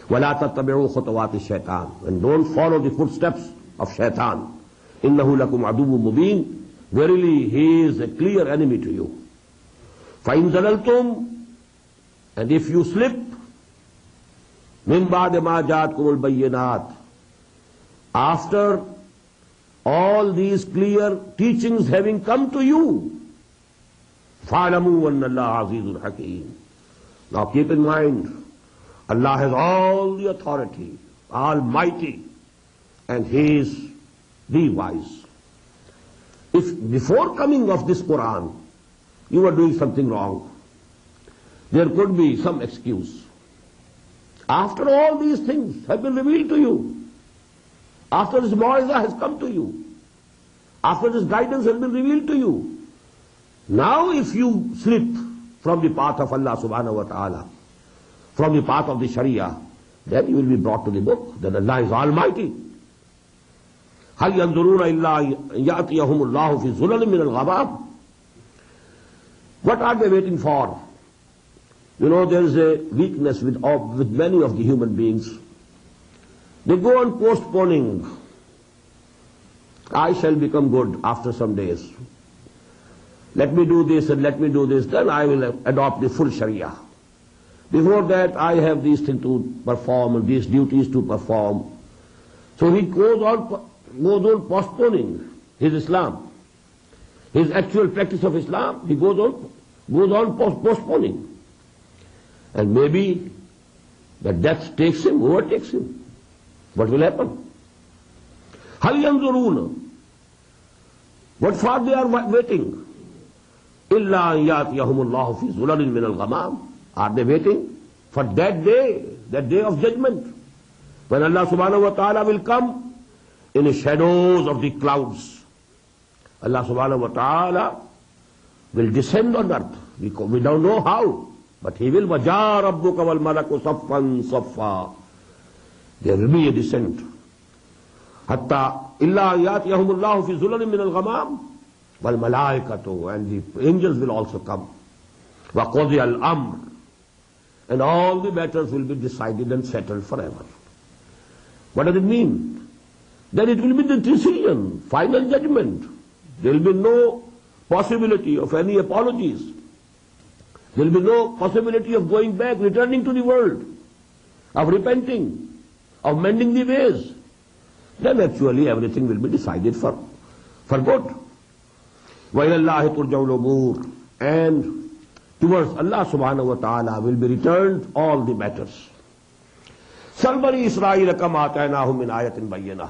وَلَا تَتَّبِعُوا خُطُوَاتِ الشَّيْطَانِ. And don't follow the footsteps of shaitan. إِنَّهُ لَكُمْ عَدُوٌّ مُبِينٌ. Verily, he is a clear enemy to you. فَإِنْ زَلَلْتُمْ. And if you slip, مِنْ بَعْدِ مَا جَاءَتْكُمُ الْبَيِّنَاتِ. After all these clear teachings having come to you, فَعْلَمُوا أَنَّ اللَّهَ عَزِيزٌ حَكِيمٌ. Now keep in mind, Allah has all the authority, almighty, and He is the wise. If before coming of this Quran, you were doing something wrong, there could be some excuse. After all these things have been revealed to you, after this Mau'izah has come to you, after this guidance has been revealed to you, now if you slip from the path of Allah subhanahu wa ta'ala, from the path of the Sharia, then you will be brought to the book, that Allah is almighty. هَلْ يَنْظُرُونَ إِلَّا يَأْتِيَهُمُ اللَّهُ فِي ظُلَلٍ مِّنَ الْغَمَامِ. What are they waiting for? You know, there is a weakness with many of the human beings. They go on postponing. I shall become good after some days. Let me do this and let me do this, then I will adopt the full Sharia. Before that, I have these things to perform and these duties to perform. So he goes on postponing his Islam, his actual practice of Islam. He goes on postponing, and maybe the death takes him, overtakes him. What will happen? هَلْ يَنْظُرُونَ. What for they are waiting? إِلَّا أَنْ يَأْتِيَهُمُ اللَّهُ فِي ظُلَلٍ مِّنَ الْغَمَامِ. Are they waiting for that day of judgment, when Allah subhanahu wa ta'ala will come in the shadows of the clouds? Allah subhanahu wa ta'ala will descend on earth. We don't know how, but He will. وَجَاءَ رَبُّكَ وَالْمَلَكُ صَفًّا صَفًّا. There will be a descent. حَتَّى إِلَّا يَأْتِيَهُمُ اللَّهُ فِي ظُلَلٍ مِّنَ الْغَمَامِ وَالْمَلَائِكَةُ. And the angels will also come. وَقُضِيَ الْأَمْرُ. And all the matters will be decided and settled forever. What does it mean? Then it will be the decision, final judgment. There will be no possibility of any apologies. There will be no possibility of going back, returning to the world, of repenting, of mending the ways. Then actually everything will be decided for good. وَإِلَى اللَّهِ تُرْجَعُ الْأُمُورُ. And towards Allah subhanahu wa ta'ala will be returned all the matters. سَلْ بَنِي إِسْرَائِيلَ كَمْ آتَيْنَاهُمْ مِنْ آيَةٍ بَيِّنَةٍ.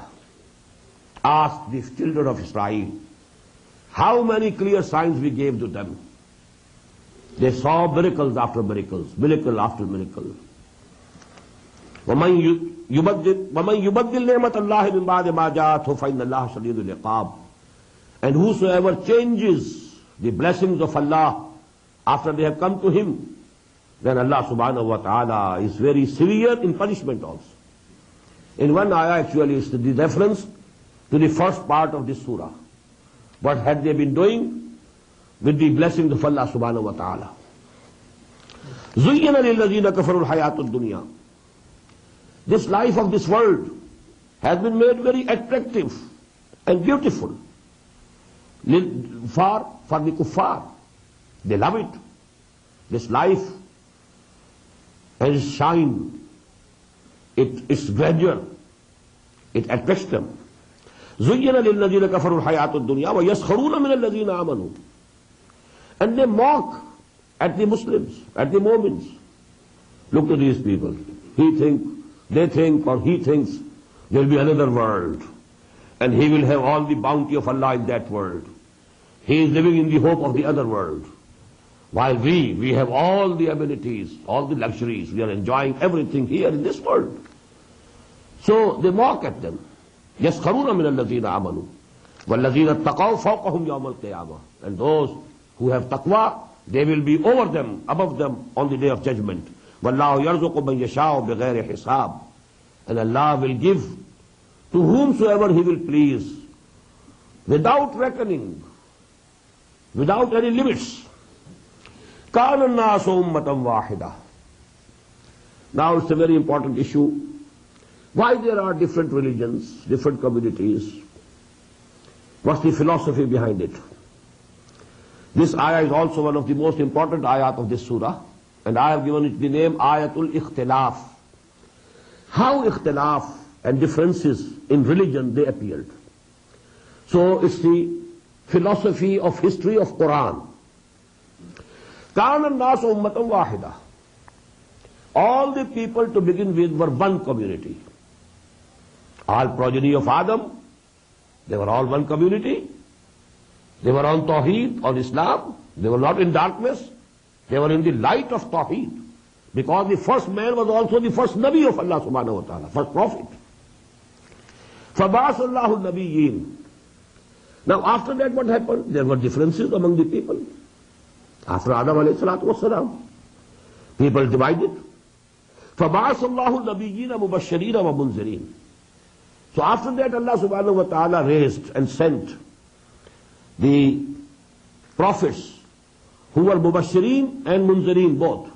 Ask the children of Israel, how many clear signs we gave to them. They saw miracles after miracles, miracle after miracle. وَمَنْ يُبَدِّلْ نِعْمَةَ اللَّهِ مِنْ بَعْدِ مَا جَاءَتْهُ فَإِنَّ اللَّهَ شَدِيدُ الْعِقَابِ. And whosoever changes the blessings of Allah after they have come to him, then Allah subhanahu wa ta'ala is very severe in punishment also. In one ayah actually is the reference to the first part of this surah. What had they been doing with the blessings of Allah subhanahu wa ta'ala? زُيِّنَ لِلَّذِينَ كَفَرُوا الْحَيَاةُ الدُّنْيَا. This life of this world has been made very attractive and beautiful for the kuffar. They love it. This life and its shine, its grandeur, it attracts them. زُيِّنَ لِلَّذِينَ كَفَرُوا الْحَيَاةُ الدُّنْيَا وَيَسْخَرُونَ مِنَ الَّذِينَ آمَنُوا. And they mock at the Muslims, at the Mu'mins. Look at these people. They think, or he thinks there will be another world, and he will have all the bounty of Allah in that world. He is living in the hope of the other world. While we have all the amenities, all the luxuries, we are enjoying everything here in this world. So they mock at them. يَسْخَرُونَ مِنَ الَّذِينَ آمَنُوا وَالَّذِينَ اتَّقَوْا فَوْقَهُمْ يَوْمَ الْقِيَامَةِ. And those who have taqwa, they will be over them, above them on the day of judgment. وَاللَّهُ يَرْزُقُ مَنْ يَشَاءُ بِغَيْرِ حِسَابٍ. And Allah will give to whomsoever He will please, without reckoning, without any limits. كَانَ النَّاسُ أُمَّةً وَاحِدَةً. Now it's a very important issue. Why there are different religions, different communities? What's the philosophy behind it? This ayah is also one of the most important ayat of this surah, and I have given it the name Ayatul Ikhtilaf. How ikhtilaf and differences in religion they appeared. So it's the philosophy of history of Quran. كَانَ النَّاسُ أُمَّةً وَاحِدَةً. All the people to begin with were one community. All progeny of Adam, they were all one community. They were on Tawheed, on Islam. They were not in darkness. They were in the light of Tawheed. Because the first man was also the first Nabi of Allah subhanahu wa ta'ala, first prophet. فَبَعَثَ اللَّهُ النَّبِيِّينَ. Now after that what happened? There were differences among the people. After Adam alayhi salatu wassalam, people divided. فَبَعَثَ اللَّهُ النَّبِيِّينَ مُبَشِّرِينَ وَمُنذِرِينَ. So after that Allah subhanahu wa ta'ala raised and sent the prophets who were Mubashirin and Munzirin both.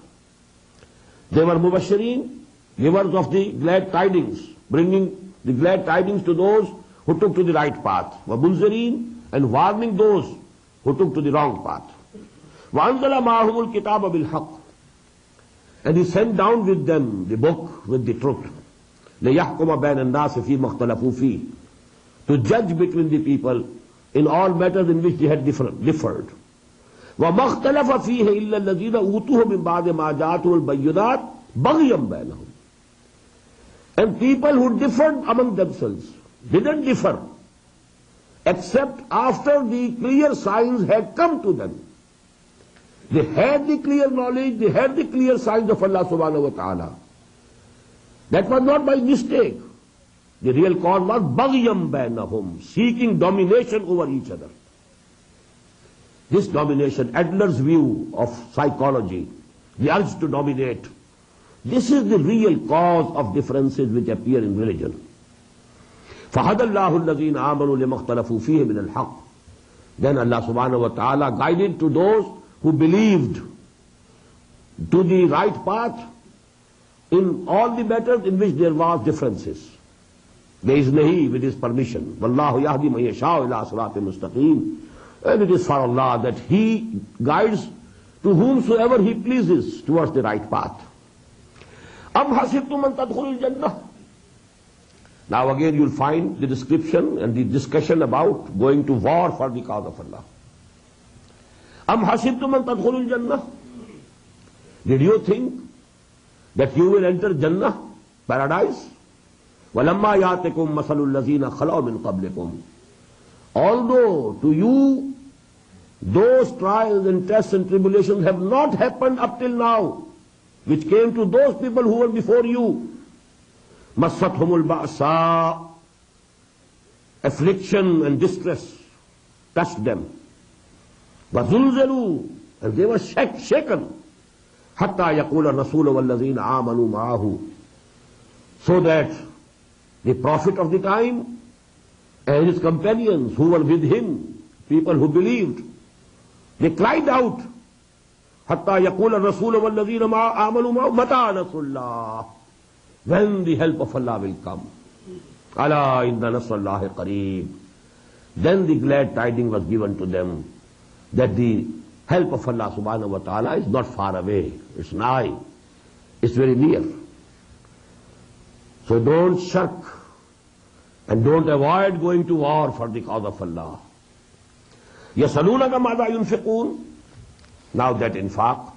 They were Mubashirin, givers of the glad tidings, bringing the glad tidings to those who took to the right path. Were Munzirin, and warning those who took to the wrong path. وَأَنزَلَ مَعَهُمُ الْكِتَابَ بِالْحَقِّ. And He sent down with them the book with the truth. لِيَحْكُمَ بَيْنَ النَّاسِ فِي مَا اخْتَلَفُوا فِيهِ. To judge between the people in all matters in which they had differed. وَمَا اخْتَلَفَ فِيهِ إِلَّا الَّذِينَ أُوتُوهُ مِنْ بَعْدِ مَا جَاءَتْهُمُ الْبَيِّنَاتُ بَغْيًا بَيْنَهُم. And people who differed among themselves didn't differ except after the clear signs had come to them. They had the clear knowledge, they had the clear signs of Allah subhanahu wa ta'ala. That was not by mistake. The real cause was baghyan bainahum, seeking domination over each other. This domination, Adler's view of psychology, the urge to dominate, this is the real cause of differences which appear in religion. فَهَدَى اللَّهُ الَّذِينَ آمَنُوا لِمَا اخْتَلَفُوا فِيهِ مِنَ الْحَقِّ. Then Allah subhanahu wa ta'ala guided to those who believed to the right path in all the matters in which there was differences. بِإِذْنِهِ, with His permission. وَاللَّهُ يَهْدِي مَن يَشَاءُ إِلَىٰ صِرَاطٍ مُسْتَقِيمٍ. And it is for Allah that He guides to whomsoever He pleases towards the right path. أَمْ حَسِبْتُمْ أَن تَدْخُلُوا الْجَنَّةَ. Now again you'll find the description and the discussion about going to war for the cause of Allah. أَمْ حَسِبْتُمْ أَن تَدْخُلُوا الْجَنَّةَ. Did you think that you will enter Jannah, paradise? وَلَمَّا يَأْتِكُمْ مَثَلُ الَّذِينَ خَلَوْا مِنْ قَبْلِكُمْ. Although to you those trials and tests and tribulations have not happened up till now, which came to those people who were before you. مَسَّتْهُمُ الْبَأْسَاءُ. Affliction and distress touched them. وَزُلْزَلُوا. And they were shaken. حَتَّى يَقُولَ الرَّسُولُ وَالَّذِينَ آمَنُوا مَعَهُ. So that the Prophet of the time and his companions who were with him, people who believed, they cried out, حَتَّى يَقُولَ الرَّسُولُ وَالَّذِينَ آمَنُوا مَعَهُ مَتَىٰ نَصْرُ اللَّهِ. When the help of Allah will come. أَلَا إِنَّ نَصْرَ اللَّهِ قَرِيبٌ. Then the glad tidings was given to them that the help of Allah subhanahu wa ta'ala is not far away. It's nigh. It's very near. So don't shirk And don't avoid going to war for the cause of Allah. يَسَأَلُونَكَ مَاذَا يُنْفِقُونَ. Now that infaq.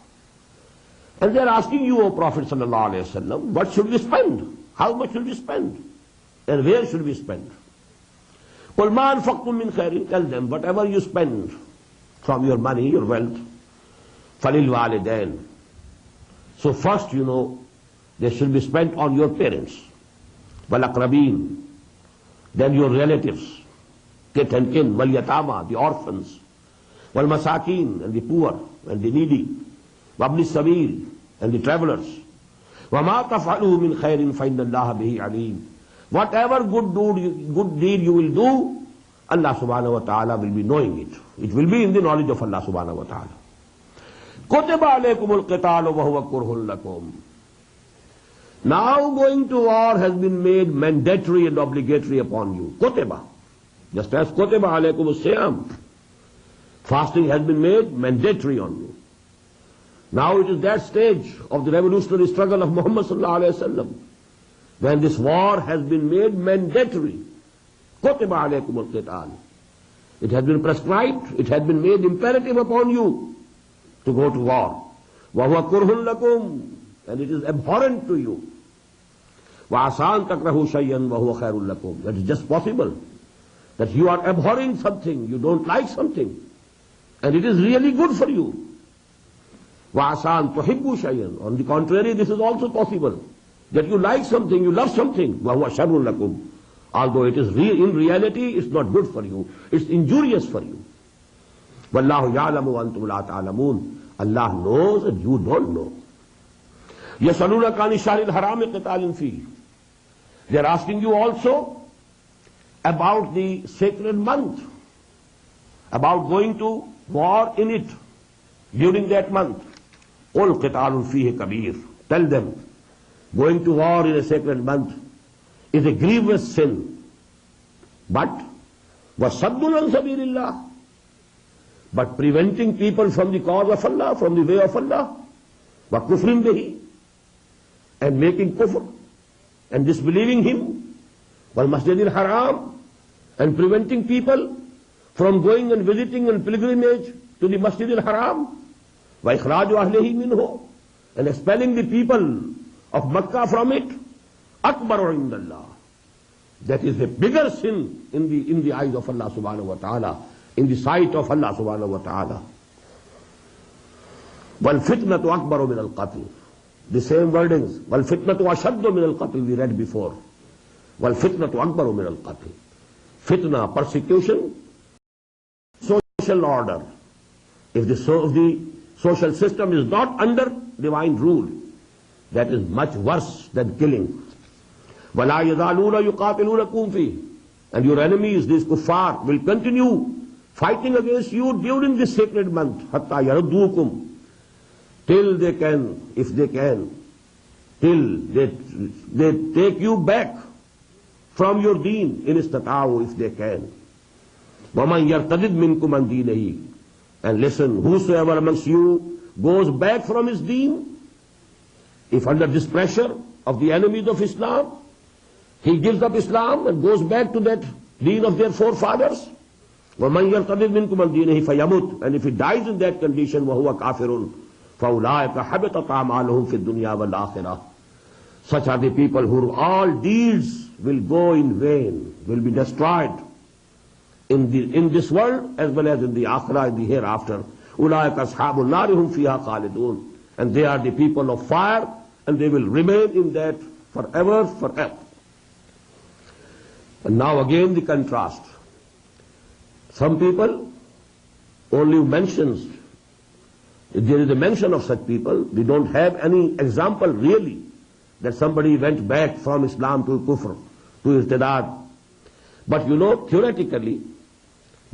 And they're asking you, O Prophet sallallahu alayhi wa sallam, what should we spend? How much should we spend? And where should we spend? قُلْ مَا أَنْفَقْتُم مِّن خَيْرٍ. Tell them, whatever you spend from your money, your wealth, فَلِلْوَالِدَيْنِ. So first, they should be spent on your parents. وَالْأَقْرَبِينَ. Then your relatives, kith and kin, وَالْيَتَامَى, the orphans, وَالْمَسَاكِينَ, and the poor and the needy, وَابْنِ السَّبِيلِ, and the travelers. وَمَا تَفْعَلُوا مِنْ خَيْرٍ فَإِنَّ اللَّهَ بِهِ عَلِيمٌ. Whatever good deed you will do, Allah subhanahu wa ta'ala will be knowing it. It will be in the knowledge of Allah subhanahu wa ta'ala. كُتِبَ عَلَيْكُمُ الْقِتَالُ وَهُوَ كُرْهٌ لَكُمْ. Now going to war has been made mandatory and obligatory upon you. Kutiba. Just as kutiba alaykum as-siyam. Fasting has been made mandatory on you. Now it is that stage of the revolutionary struggle of Muhammad sallallahu alayhi wa sallam, when this war has been made mandatory. Kutiba alaykum al-qital. It has been prescribed, it has been made imperative upon you to go to war. وَهُوَ كُرْهٌ لَكُمْ. And it is abhorrent to you. وَعَسَىٰ أَن تَكْرَهُوا شَيْئًا وَهُوَ خَيْرٌ لَكُمْ. That is just possible. That you are abhorring something, you don't like something, and it is really good for you. وَعَسَىٰ أَن تُحِبُّوا شَيْئًا. On the contrary, this is also possible. That you like something, you love something. وَهُوَ شَرٌ لَكُمْ. Although it is in reality, it's not good for you. It's injurious for you. وَاللَّهُ يَعْلَمُ وَأَنْتُمْ لَا تَعْلَمُونَ. Allah knows and you don't know. يَسَأَلُونَكَ عَنِ الشَّهْرِ الْحَرَامِ قِتَالٍ فِيهِ. They are asking you also about the sacred month, about going to war in it during that month. قُلْ قِتَالٌ فِيهِ كَبِيرٌ. Tell them, going to war in a sacred month is a grievous sin. But وَصَدٌّ عَنْ سَبِيلِ اللَّهِ. But preventing people from the cause of Allah, from the way of Allah, وَكُفْرٍ بِهِ, and making kufr and disbelieving him, وَالْمَسْجِدِ الْحَرَامِ, and preventing people from going and visiting and pilgrimage to the Masjid al-Haram, وَإِخْرَاجُ أَهْلِهِ مِنْهُ, and expelling the people of Makkah from it, أَكْبَرُ عِنْدَ اللَّهِ. That is a bigger sin in the eyes of Allah subhanahu wa ta'ala, in the sight of Allah subhanahu wa ta'ala. وَالْفِتْنَةُ أَكْبَرُ مِنَ الْقَتْلِ. The same wordings. وَالْفِتْنَةُ أَشَدُّ مِنَ الْقَتْلِ, we read before. وَالْفِتْنَةُ أَكْبَرُ مِنَ الْقَتْلِ. Fitna, persecution, social order. If the social system is not under divine rule, that is much worse than killing. وَلَا يَزَالُونَ يُقَاتِلُونَكُمْ فِيهِ. And your enemies, these kuffar, will continue fighting against you during this sacred month. حَتَّى يَرُدُّوكُمْ. Till they can, if they can, till they take you back from your deen, in istata'u, if they can. وَمَنْ يَرْتَدِدْ مِنْكُمْ عَنْ دِينِهِ. And listen, whosoever amongst you goes back from his deen, if under this pressure of the enemies of Islam, he gives up Islam and goes back to that deen of their forefathers, وَمَنْ يَرْتَدِدْ مِنْكُمْ عَنْ دِينِهِ فَيَمُتْ. And if he dies in that condition, وَهُوَ كَافِرٌ, فَأُولَٰئِكَ حَبِطَتْ أَعْمَالُهُمْ فِي الدُّنْيَا وَالْآخِرَةِ. Such are the people whose all deeds will go in vain, will be destroyed in this world as well as in the akhirah, in the hereafter. أُولَٰئِكَ أَصْحَابُ النَّارِ هُمْ فِيهَا خَالِدُونَ. And they are the people of fire, and they will remain in that forever, forever. And now again the contrast. Some people only mentions, there is a mention of such people, we don't have any example really that somebody went back from Islam to kufr, to irtidad. But theoretically,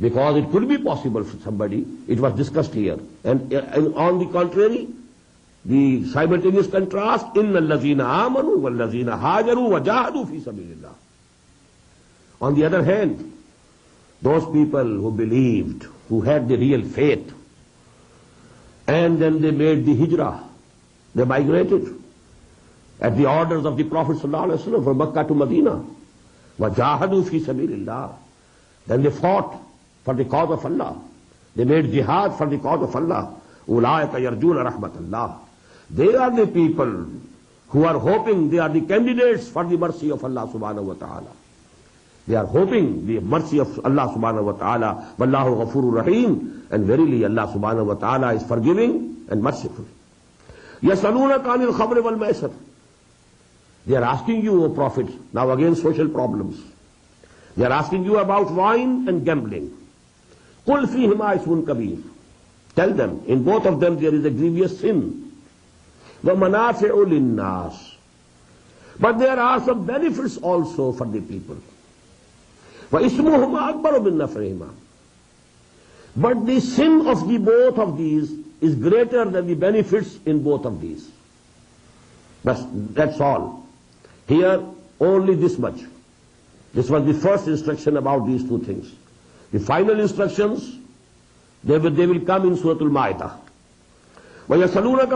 because it could be possible for somebody, it was discussed here. And on the contrary, the simultaneous contrast, إِنَّ الَّذِينَ آمَنُوا وَالَّذِينَ هَاجَرُوا وَجَاهَدُوا فِي سَبِيلِ اللَّهِ. On the other hand, those people who believed, who had the real faith, and then they made the hijrah, they migrated at the orders of the Prophet ﷺ from Makkah to Medina. وَجَاهَدُوا فِي سَبِيلِ اللَّهِ. Then they fought for the cause of Allah. They made jihad for the cause of Allah. أُولَٰئِكَ يَرْجُونَ رَحْمَةَ اللَّهِ. They are the people who are hoping, they are the candidates for the mercy of Allah subhanahu wa ta'ala. They are hoping the mercy of Allah subhanahu wa ta'ala. Wallahu ghafurur rahim. And verily Allah subhanahu wa ta'ala is forgiving and merciful. يَسْأَلُونَكَ عَنِ الْخَمْرِ وَالْمَيْسِرِ. They are asking you, O Prophet, now again social problems. They are asking you about wine and gambling. قُلْ فِيهِمَا إِثْمٌ كَبِيرٌ. Tell them, in both of them there is a grievous sin. وَمَنَافِعُ لِلنَّاسِ. But there are some benefits also for the people. وَإِثْمُهُمَا أَكْبَرُ مِنْ نَفْعِهِمَا. But the sin of the both of these is greater than the benefits in both of these. That's all. Here, only this much. This was the first instruction about these two things. The final instructions, they will come in Surah Al-Ma'idah. وَيَسَلُونَكَ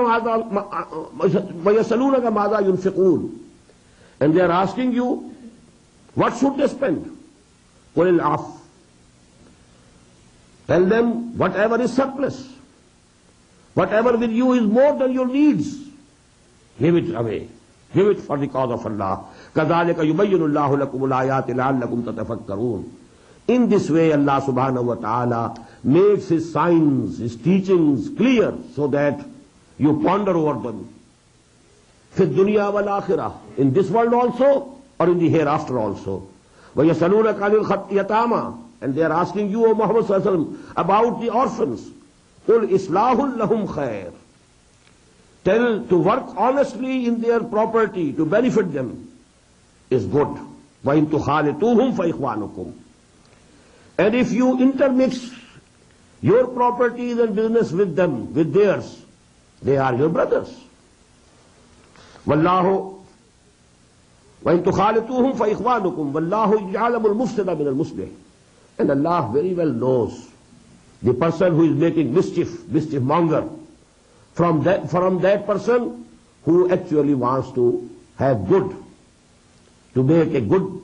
مَاذَا يُنْفِقُونَ. And they are asking you, what should they spend? قُلِ الْعَفْوَ. Tell them, whatever is surplus, whatever with you is more than your needs, give it away. Give it for the cause of Allah. كَذَلِكَ يُبَيِّنُ اللَّهُ لَكُمُ الْآيَاتِ لَعَلَّكُمْ تَتَفَكَّرُونَ. In this way Allah subhanahu wa ta'ala makes His signs, His teachings clear so that you ponder over them. فِي الدُّنْيَا وَالْآخِرَةِ. In this world also or in the hereafter also. وَيَسَلُونَكَ عَنِ الْيَتَامَى. And they are asking you, O Muhammad sallallahu alaihi wasallam, about the orphans. قُلْ إِصْلَاحٌ لَهُمْ خَيْرٌ. Tell to work honestly in their property to benefit them is good. وَإِن تُخَالِطُوهُمْ فَإِخْوَانُكُمْ. And if you intermix your properties and business with them, with theirs, they are your brothers. وَاللَّهُ وَإِن تُخَالِطُوهُمْ فَإِخْوَانُكُمْ وَاللَّهُ يَعْلَمُ الْمُفْسِدَ مِنَ الْمُصْلِحِ. And Allah very well knows the person who is making mischief monger, from that person who actually wants to have good, to make a good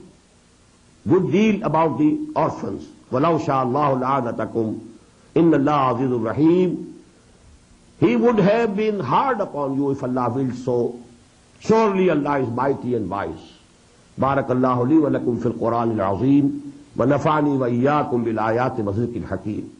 deal about the orphans. وَلَوْ شَاءَ اللَّهُ لَعَانَتَكُمْ إِنَّ اللَّهَ عَزِيزٌ رَحِيمٌ. He would have been hard upon you if Allah willed so. Surely Allah is mighty and wise. بارك الله لي ولكم في القرآن العظيم ونفعني وإياكم بالآيات والذكر الحكيم.